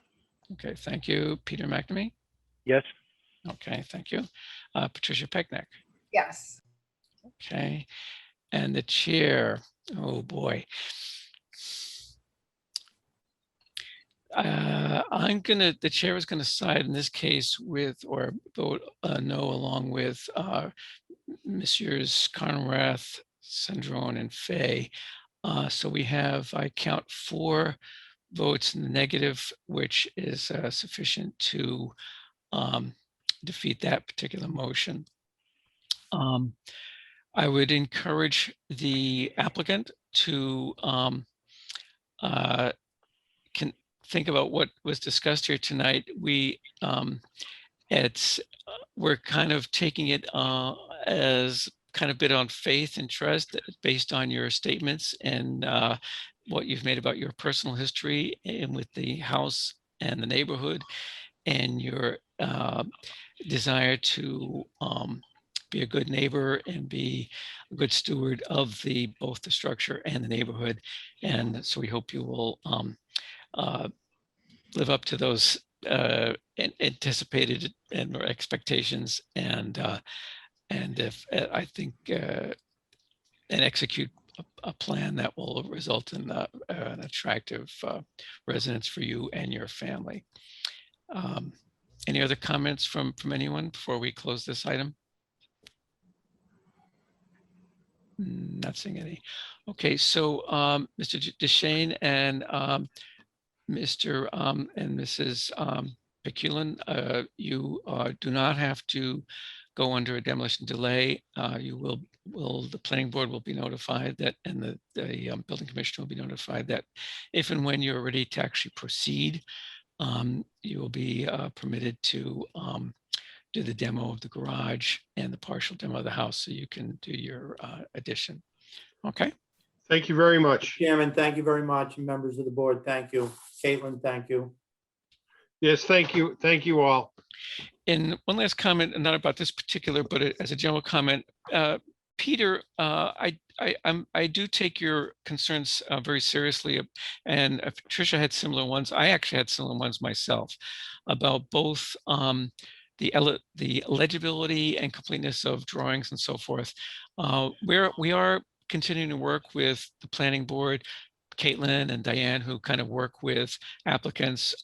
Okay, thank you. Peter McNamee. Yes. Okay, thank you. Patricia Pecknick. Yes. Okay, and the chair, oh boy. The chair is gonna side in this case with, or vote no, along with Messrs. Conrath, Sandron, and Fay. So we have, I count 4 votes in the negative, which is sufficient to defeat that particular motion. I would encourage the applicant to think about what was discussed here tonight. We're kind of taking it as kind of bit on faith and trust based on your statements and what you've made about your personal history and with the house and the neighborhood, and your desire to be a good neighbor and be a good steward of both the structure and the neighborhood. And so we hope you will live up to those anticipated and expectations, and if I think and execute a plan that will result in an attractive residence for you and your family. Any other comments from anyone before we close this item? Not seeing any. Okay, so Mr. Deshane and Mr. And Mrs. Peculin, you do not have to go under a demolition delay. You will the planning board will be notified that, and the building commissioner will be notified that if and when you're ready to actually proceed, you will be permitted to do the demo of the garage and the partial demo of the house, so you can do your addition. Okay. Thank you very much. Chairman, thank you very much. And members of the board, thank you. Caitlin, thank you. Yes, thank you. Thank you all. And one last comment, not about this particular, but as a general comment, Peter, I do take your concerns very seriously, and Patricia had similar ones. I actually had similar ones myself about both the legibility and completeness of drawings and so forth. We are continuing to work with the planning board, Caitlin and Diane, who kind of work with applicants.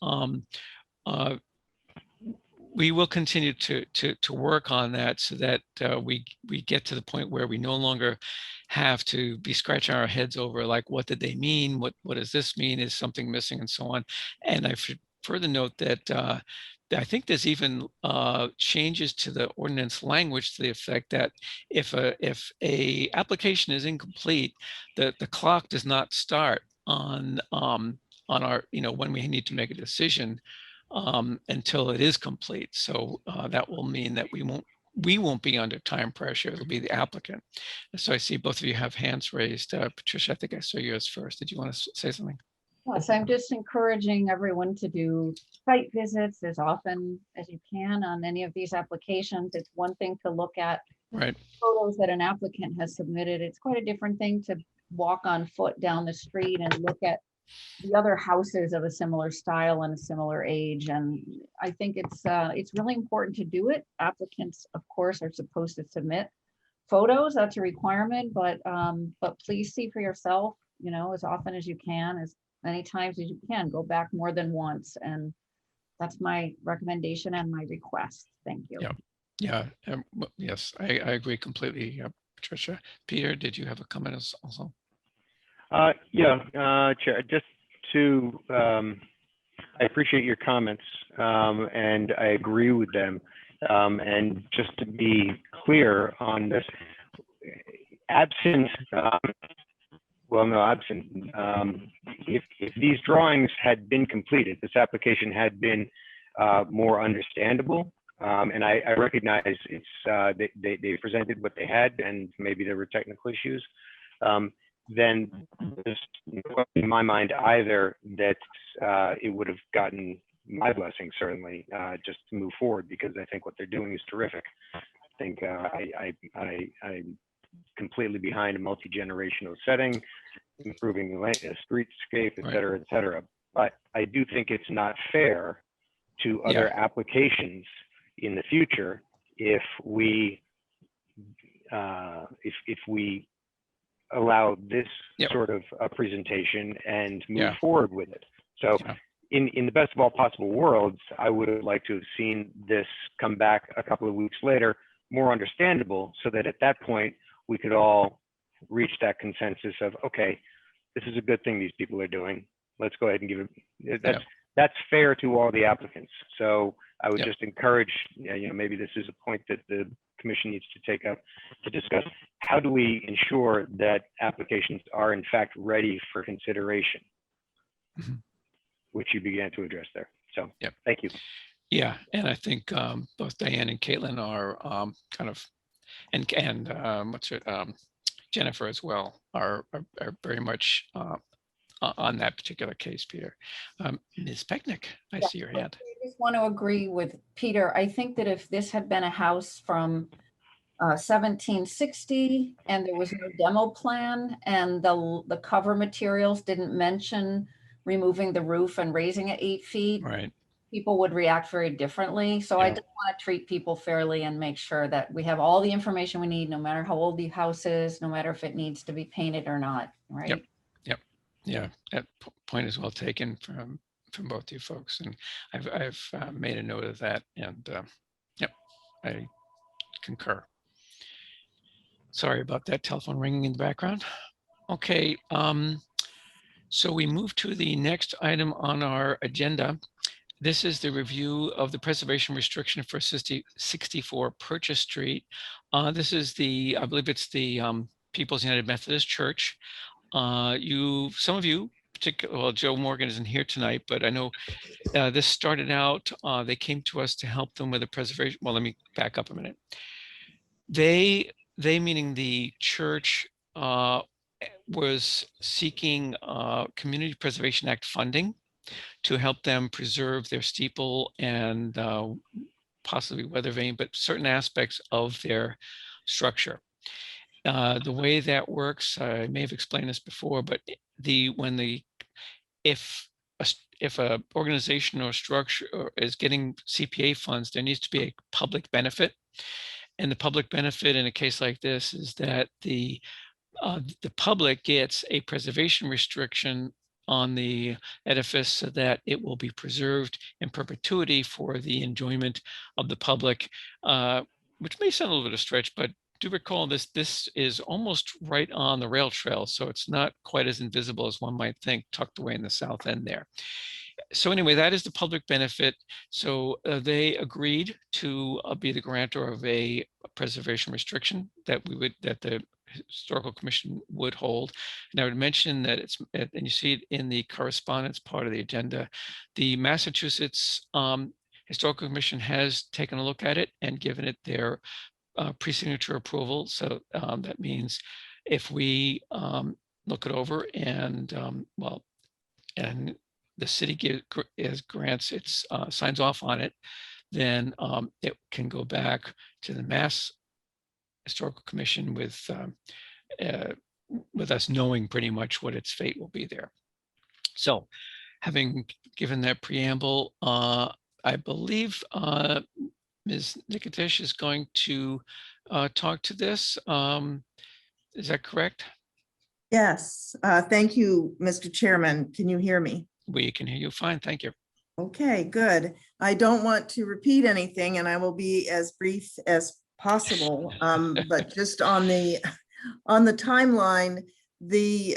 We will continue to work on that so that we get to the point where we no longer have to be scratching our heads over, like, what did they mean? What does this mean? Is something missing, and so on. And I should further note that I think there's even changes to the ordinance language to the effect that if a application is incomplete, the clock does not start on our, when we need to make a decision until it is complete. So that will mean that we won't be under time pressure. It'll be the applicant. So I see both of you have hands raised. Patricia, I think I saw yours first. Did you want to say something? Yes, I'm just encouraging everyone to do site visits as often as you can on any of these applications. It's one thing to look at Right. photos that an applicant has submitted. It's quite a different thing to walk on foot down the street and look at the other houses of a similar style and a similar age. And I think it's really important to do it. Applicants, of course, are supposed to submit photos. That's a requirement, but please see for yourself, as often as you can, as many times as you can. Go back more than once. And that's my recommendation and my request. Thank you. Yeah. Yes, I agree completely, Patricia. Peter, did you have a comment also? Chair, just to, I appreciate your comments, and I agree with them. And just to be clear on this, absent, if these drawings had been completed, this application had been more understandable, and I recognize it's they presented what they had, and maybe there were technical issues. Then there's no question in my mind either that it would have gotten my blessing, certainly, just to move forward, because I think what they're doing is terrific. I think I'm completely behind a multi-generational setting, improving the streetscape, et cetera, et cetera. But I do think it's not fair to other applications in the future if we allow this sort of a presentation and move forward with it. So in the best of all possible worlds, I would have liked to have seen this come back a couple of weeks later, more understandable, so that at that point we could all reach that consensus of, okay, this is a good thing these people are doing. Let's go ahead and give it. That's fair to all the applicants. So I would just encourage, maybe this is a point that the commission needs to take up to discuss. How do we ensure that applications are in fact ready for consideration, which you began to address there. So thank you. Yeah, and I think both Diane and Caitlin are kind of, and Jennifer as well are very much on that particular case, Peter. Ms. Pecknick, I see your hand. I just want to agree with Peter. I think that if this had been a house from 1760 and there was no demo plan and the cover materials didn't mention removing the roof and raising it 8 feet, right, people would react very differently. So I just want to treat people fairly and make sure that we have all the information we need, no matter how old the house is, no matter if it needs to be painted or not, right? Yeah, that point is well taken from both you folks, and I've made a note of that, and I concur. Sorry about that telephone ringing in the background. Okay, so we move to the next item on our agenda, This is the review of the preservation restriction for 64 Purchase Street. This is the, I believe it's the People's United Methodist Church. Some of you, particularly, well, Joe Morgan isn't here tonight, but I know this started out, they came to us to help them with a preservation. Well, let me back up a minute. They meaning the church, was seeking Community Preservation Act funding to help them preserve their steeple and possibly weather vane, but certain aspects of their structure. The way that works, I may have explained this before, but if a organization or structure is getting CPA funds, there needs to be a public benefit. And the public benefit in a case like this is that the public gets a preservation restriction on the edifice so that it will be preserved in perpetuity for the enjoyment of the public, which may sound a little bit of a stretch, but do recall this is almost right on the rail trail, so it's not quite as invisible as one might think, tucked away in the south end there. So anyway, that is the public benefit. So they agreed to be the grantor of a preservation restriction that the Historical Commission would hold. And I would mention that and you see it in the correspondence part of the agenda, the Massachusetts Historical Commission has taken a look at it and given it their pre-signature approval. So that means if we look it over and and the city grants its signs off on it, then it can go back to the Mass Historical Commission with us knowing pretty much what its fate will be there. So having given that preamble, I believe Ms. Nikitish is going to talk to this. Is that correct? Yes, thank you, Mr. Chairman. Can you hear me? We can hear you fine. Thank you. Okay, good. I don't want to repeat anything and I will be as brief as possible. But just on the timeline, the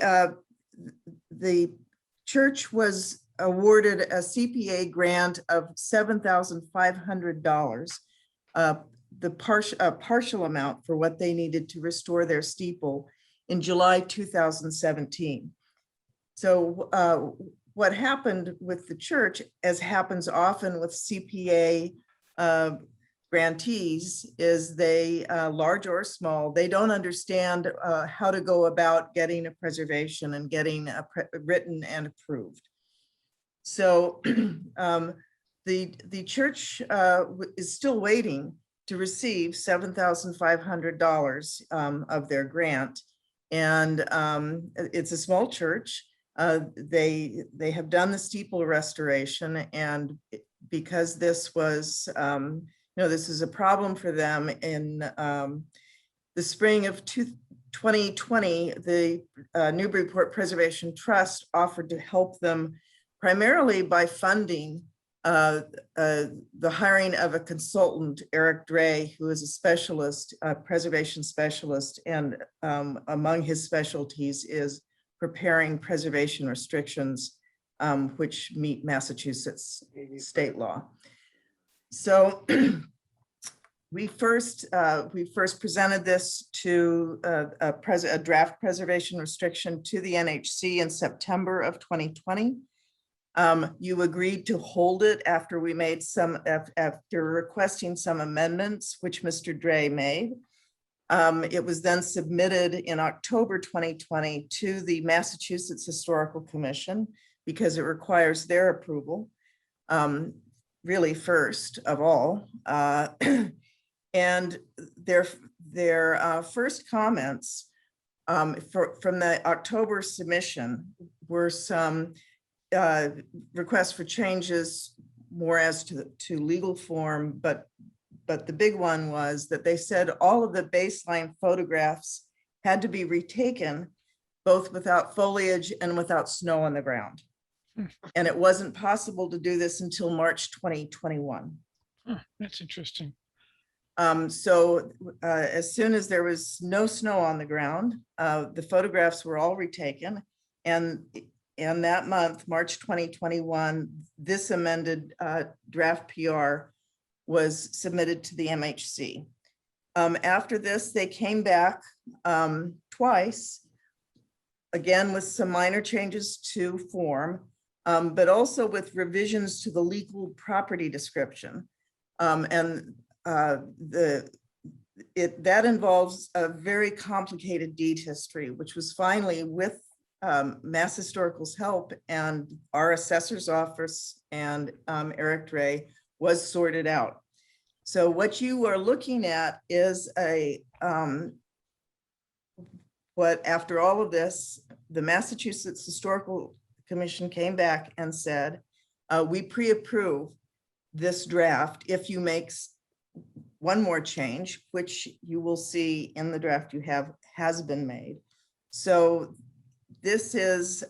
church was awarded a CPA grant of $7,500, the partial amount for what they needed to restore their steeple in July 2017. So what happened with the church, as happens often with CPA grantees, is they, large or small, they don't understand how to go about getting a preservation and getting written and approved. So the church is still waiting to receive $7,500 of their grant. And it's a small church. They have done the steeple restoration, and because this was, this is a problem for them in the spring of 2020, the Newburyport Preservation Trust offered to help them primarily by funding the hiring of a consultant, Eric Dray, who is a specialist, preservation specialist, and among his specialties is preparing preservation restrictions, which meet Massachusetts state law. So we first presented this to a draft preservation restriction to the NHC in September of 2020. You agreed to hold it after we made after requesting some amendments, which Mr. Dray made. It was then submitted in October 2020 to the Massachusetts Historical Commission because it requires their approval, really first of all. And their first comments from the October submission were some requests for changes more as to legal form, but the big one was that they said all of the baseline photographs had to be retaken, both without foliage and without snow on the ground. And it wasn't possible to do this until March 2021. That's interesting. So as soon as there was no snow on the ground, the photographs were all retaken. And in that month, March 2021, this amended draft PR was submitted to the MHC. After this, they came back twice, again with some minor changes to form, but also with revisions to the legal property description. That involves a very complicated deed history, which was finally, with Mass Historical's help and our assessor's office and Eric Dray, was sorted out. So what you are looking at is what, after all of this, the Massachusetts Historical Commission came back and said, we pre-approve this draft if you make one more change, which you will see in the draft you have has been made. So this is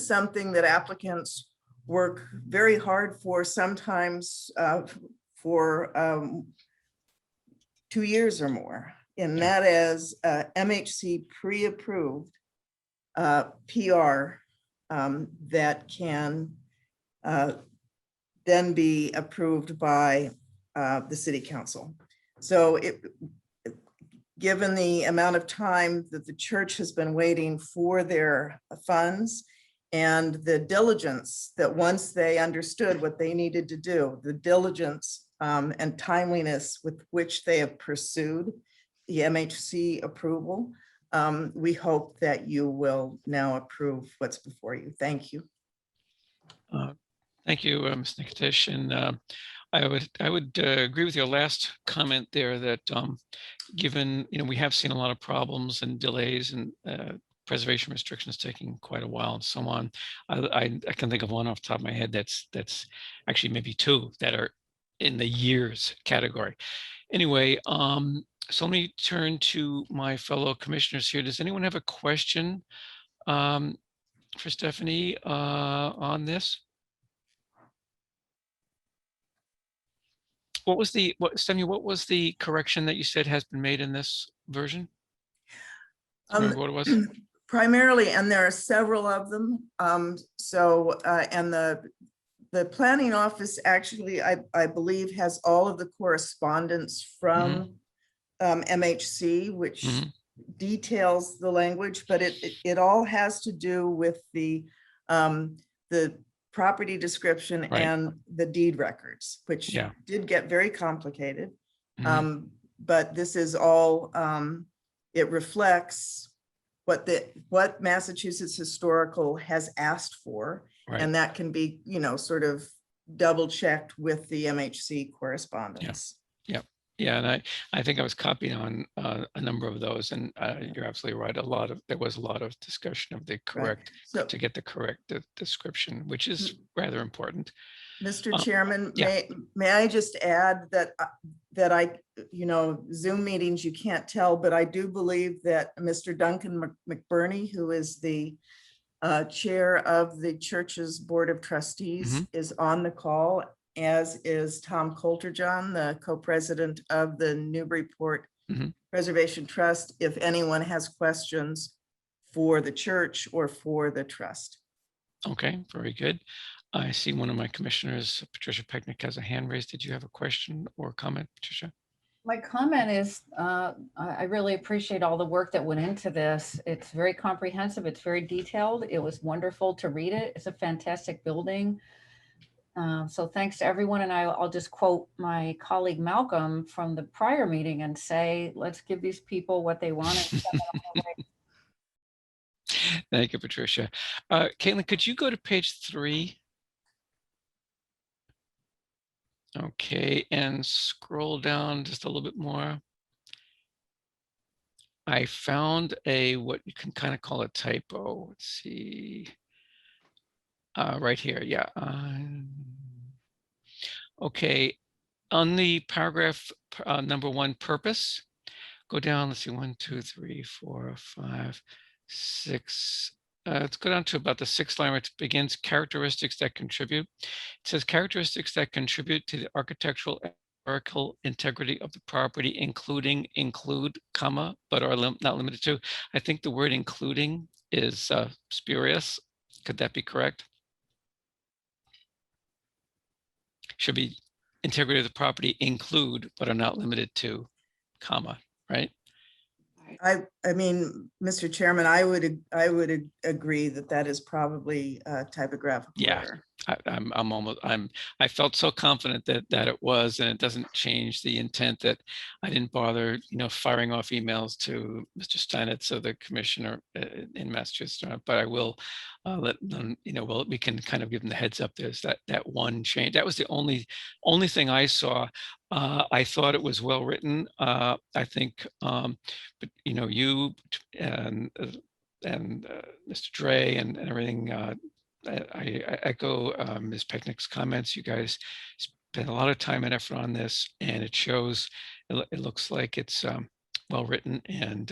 something that applicants work very hard for, sometimes for 2 years or more. And that is MHC pre-approved PR that can then be approved by the city council. So given the amount of time that the church has been waiting for their funds and the diligence that once they understood what they needed to do, the diligence and timeliness with which they have pursued the MHC approval, we hope that you will now approve what's before you. Thank you. Thank you, Ms. Nikitish. And I would agree with your last comment there that given, we have seen a lot of problems and delays and preservation restrictions taking quite a while and so on. I can think of one off the top of my head that's actually maybe two that are in the years category. Anyway, so let me turn to my fellow commissioners here. Does anyone have a question for Stephanie on this? Stephanie, what was the correction that you said has been made in this version? Remember what it was? Primarily, and there are several of them. And the planning office actually, I believe, has all of the correspondence from MHC, which details the language, but it all has to do with the property description and the deed records, which did get very complicated. But this is all, it reflects what Massachusetts Historical has asked for. And that can be, sort of double checked with the MHC correspondence. Yeah, and I think I was copying on a number of those, and you're absolutely right. There was a lot of discussion of the correct, to get the correct description, which is rather important. Mr. Chairman, may I just add that Zoom meetings, you can't tell, but I do believe that Mr. Duncan McBurney, who is the chair of the church's board of trustees, is on the call, as is Tom Coulterjohn, the co-president of the Newburyport Preservation Trust, if anyone has questions for the church or for the trust. Okay, very good. I see one of my commissioners, Patricia Pecknick, has a hand raised. Did you have a question or comment, Patricia? My comment is, I really appreciate all the work that went into this. It's very comprehensive. It's very detailed. It was wonderful to read it. It's a fantastic building. So thanks to everyone. And I'll just quote my colleague Malcolm from the prior meeting and say, let's give these people what they want. Thank you, Patricia. Caitlin, could you go to page 3? Okay, and scroll down just a little bit more. I found what you can kind of call a typo. Let's see. Right here, yeah. Okay, on the paragraph number 1, purpose, go down, let's see, 1, 2, 3, 4, 5, 6. Let's go down to about the 6th line where it begins, characteristics that contribute. It says characteristics that contribute to the architectural and historical integrity of the property, include, comma, but are not limited to. I think the word including is spurious. Could that be correct? Should be integrity of the property include, but are not limited to, comma, right? I mean, Mr. Chairman, I would agree that that is probably a typographical Yeah. error. I felt so confident that it was, and it doesn't change the intent that I didn't bother, firing off emails to Mr. Steinitz, so the commissioner in Massachusetts, but I will let them, well, we can kind of give them the heads up. There's that one change. That was the only thing I saw. I thought it was well written. I think, but you and Mr. Dre and everything. I echo Ms. Pecknick's comments. You guys spent a lot of time and effort on this, and it shows. It looks like it's well written, and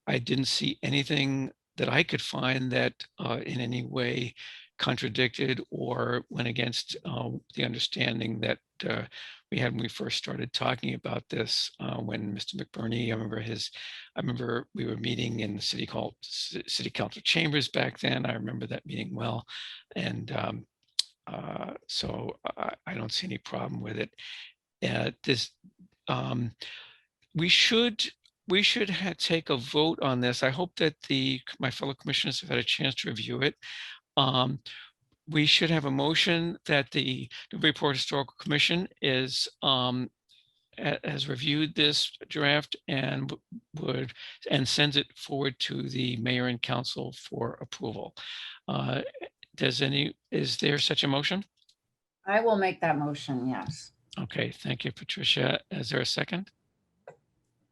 I didn't see anything that I could find that in any way contradicted or went against the understanding that we had when we first started talking about this. When Mr. McBurney, I remember we were meeting in the city council chambers back then. I remember that meeting well, and so I don't see any problem with it. We should take a vote on this. I hope that my fellow commissioners have had a chance to review it. We should have a motion that the Newburyport Historical Commission has reviewed this draft and sends it forward to the mayor and council for approval. Is there such a motion? I will make that motion, yes. Okay, thank you, Patricia. Is there a second?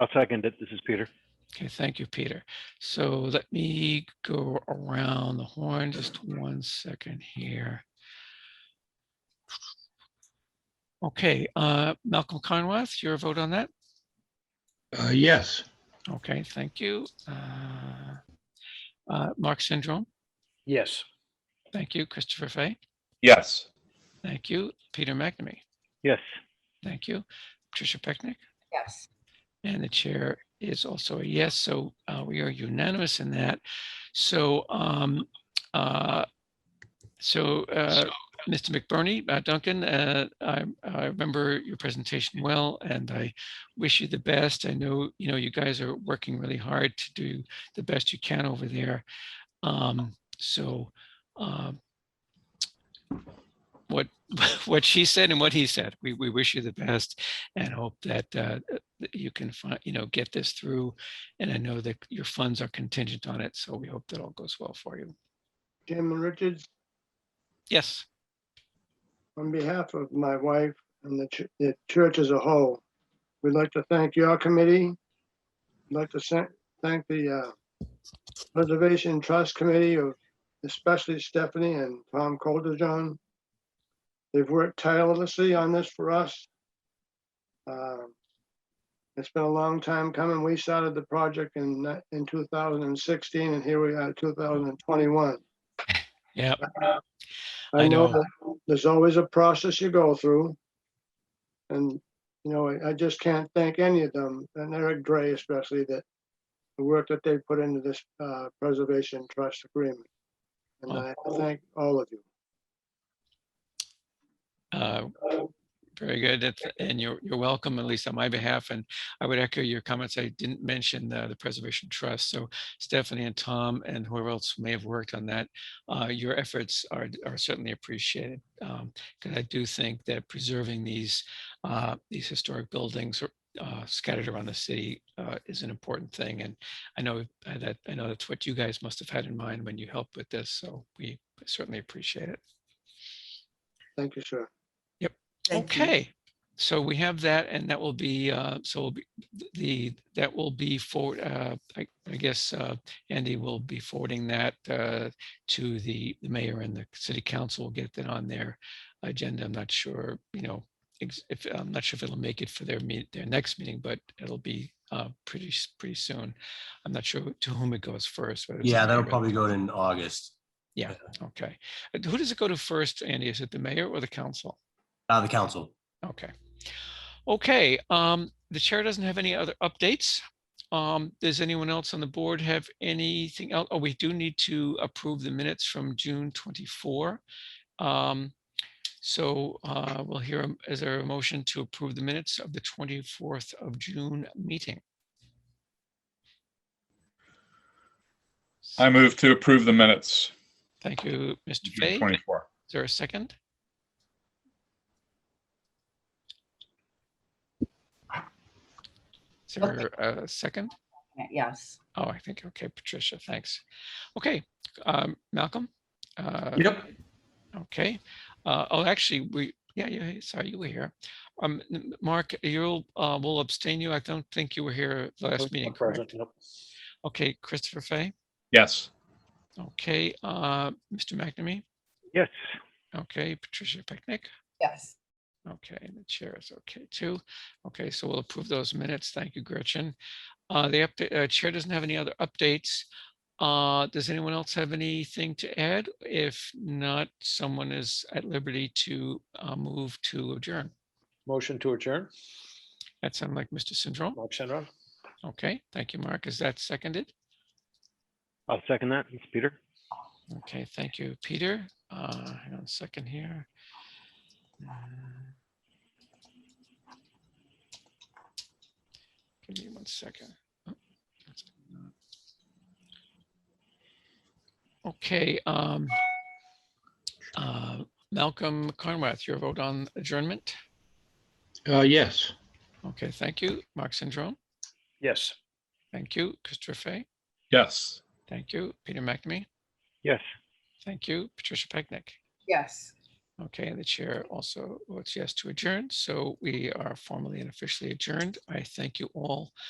I'll second it. This is Peter. Okay, thank you, Peter. So let me go around the horn just 1 second here. Okay, Malcolm Conworth, your vote on that? Yes. Okay, thank you. Mark Syndrome, Yes. thank you. Christopher Fay, Yes. thank you. Peter McNamee, Yes. thank you. Patricia Pecknick, Yes. and the chair is also a yes. So we are unanimous in that. So, Mr. McBurney, Duncan, I remember your presentation well, and I wish you the best. I know, you guys are working really hard to do the best you can over there. What she said and what he said, we wish you the best and hope that you can find, get this through. And I know that your funds are contingent on it, so we hope that all goes well for you. Chairman Richards, Yes. on behalf of my wife and the church as a whole, we'd like to thank your committee. We'd like to thank the Preservation Trust Committee, of especially Stephanie and Tom Coldejon. They've worked tirelessly on this for us. It's been a long time coming. We started the project in 2016, and here we are, 2021. Yeah. I know that there's always a process you go through. And, I just can't thank any of them, and Eric Dre especially, that the work that they put into this Preservation Trust Agreement. And I thank all of you. Very good. And you're welcome, at least on my behalf. And I would echo your comments. I didn't mention the Preservation Trust. So Stephanie and Tom and whoever else may have worked on that, your efforts are certainly appreciated. Because I do think that preserving these historic buildings scattered around the city is an important thing. And I know that's what you guys must have had in mind when you helped with this. So we certainly appreciate it. Thank you, sir. Thank you. Okay, so we have that, and that will be forward. I guess Andy will be forwarding that to the mayor and the city council. Will get that on their agenda. I'm not sure, if I'm not sure if it'll make it for their next meeting, but it'll be pretty soon. I'm not sure to whom it goes first. Yeah, that'll probably go in August. Yeah. Okay. Who does it go to first, Andy? Is it the mayor or the council? The council. Okay. Okay. The chair doesn't have any other updates. Does anyone else on the board have anything else? Oh, we do need to approve the minutes from June 24. So we'll hear, is there a motion to approve the minutes of the 24th of June meeting? I move to approve the minutes. Thank you, Mr. June Fay. 24. Is there a second? Is there a second? Yes. Oh, I think, okay, Patricia, thanks. Okay, Malcolm? Yep. Okay. Oh, actually, yeah, sorry, you were here. Mark, we'll abstain you. I don't think you were here last meeting, correct? Okay, Christopher Fay? Yes. Okay, Mr. McNamee? Yes. Okay, Patricia Picnic? Yes. Okay, and the chair is okay too. Okay, so we'll approve those minutes. Thank you, Gretchen. The update, chair doesn't have any other updates. Does anyone else have anything to add? If not, someone is at liberty to move to adjourn. Motion to adjourn. That sounds like Mr. Syndrome. Mark Sendron. Okay, thank you, Mark. Is that seconded? I'll second that. It's Peter. Okay, thank you, Peter. Hang on a second here. Give me 1 second. Oh, that's not- Okay, Malcolm Carnwath, your vote on adjournment? Yes. Okay, thank you. Mark Syndrome? Yes. Thank you. Christopher Fay? Yes. Thank you. Peter McNamee? Yes. Thank you. Patricia Pecnick? Yes. Okay, and the chair also votes yes to adjourn. So we are formally and officially adjourned. I thank you all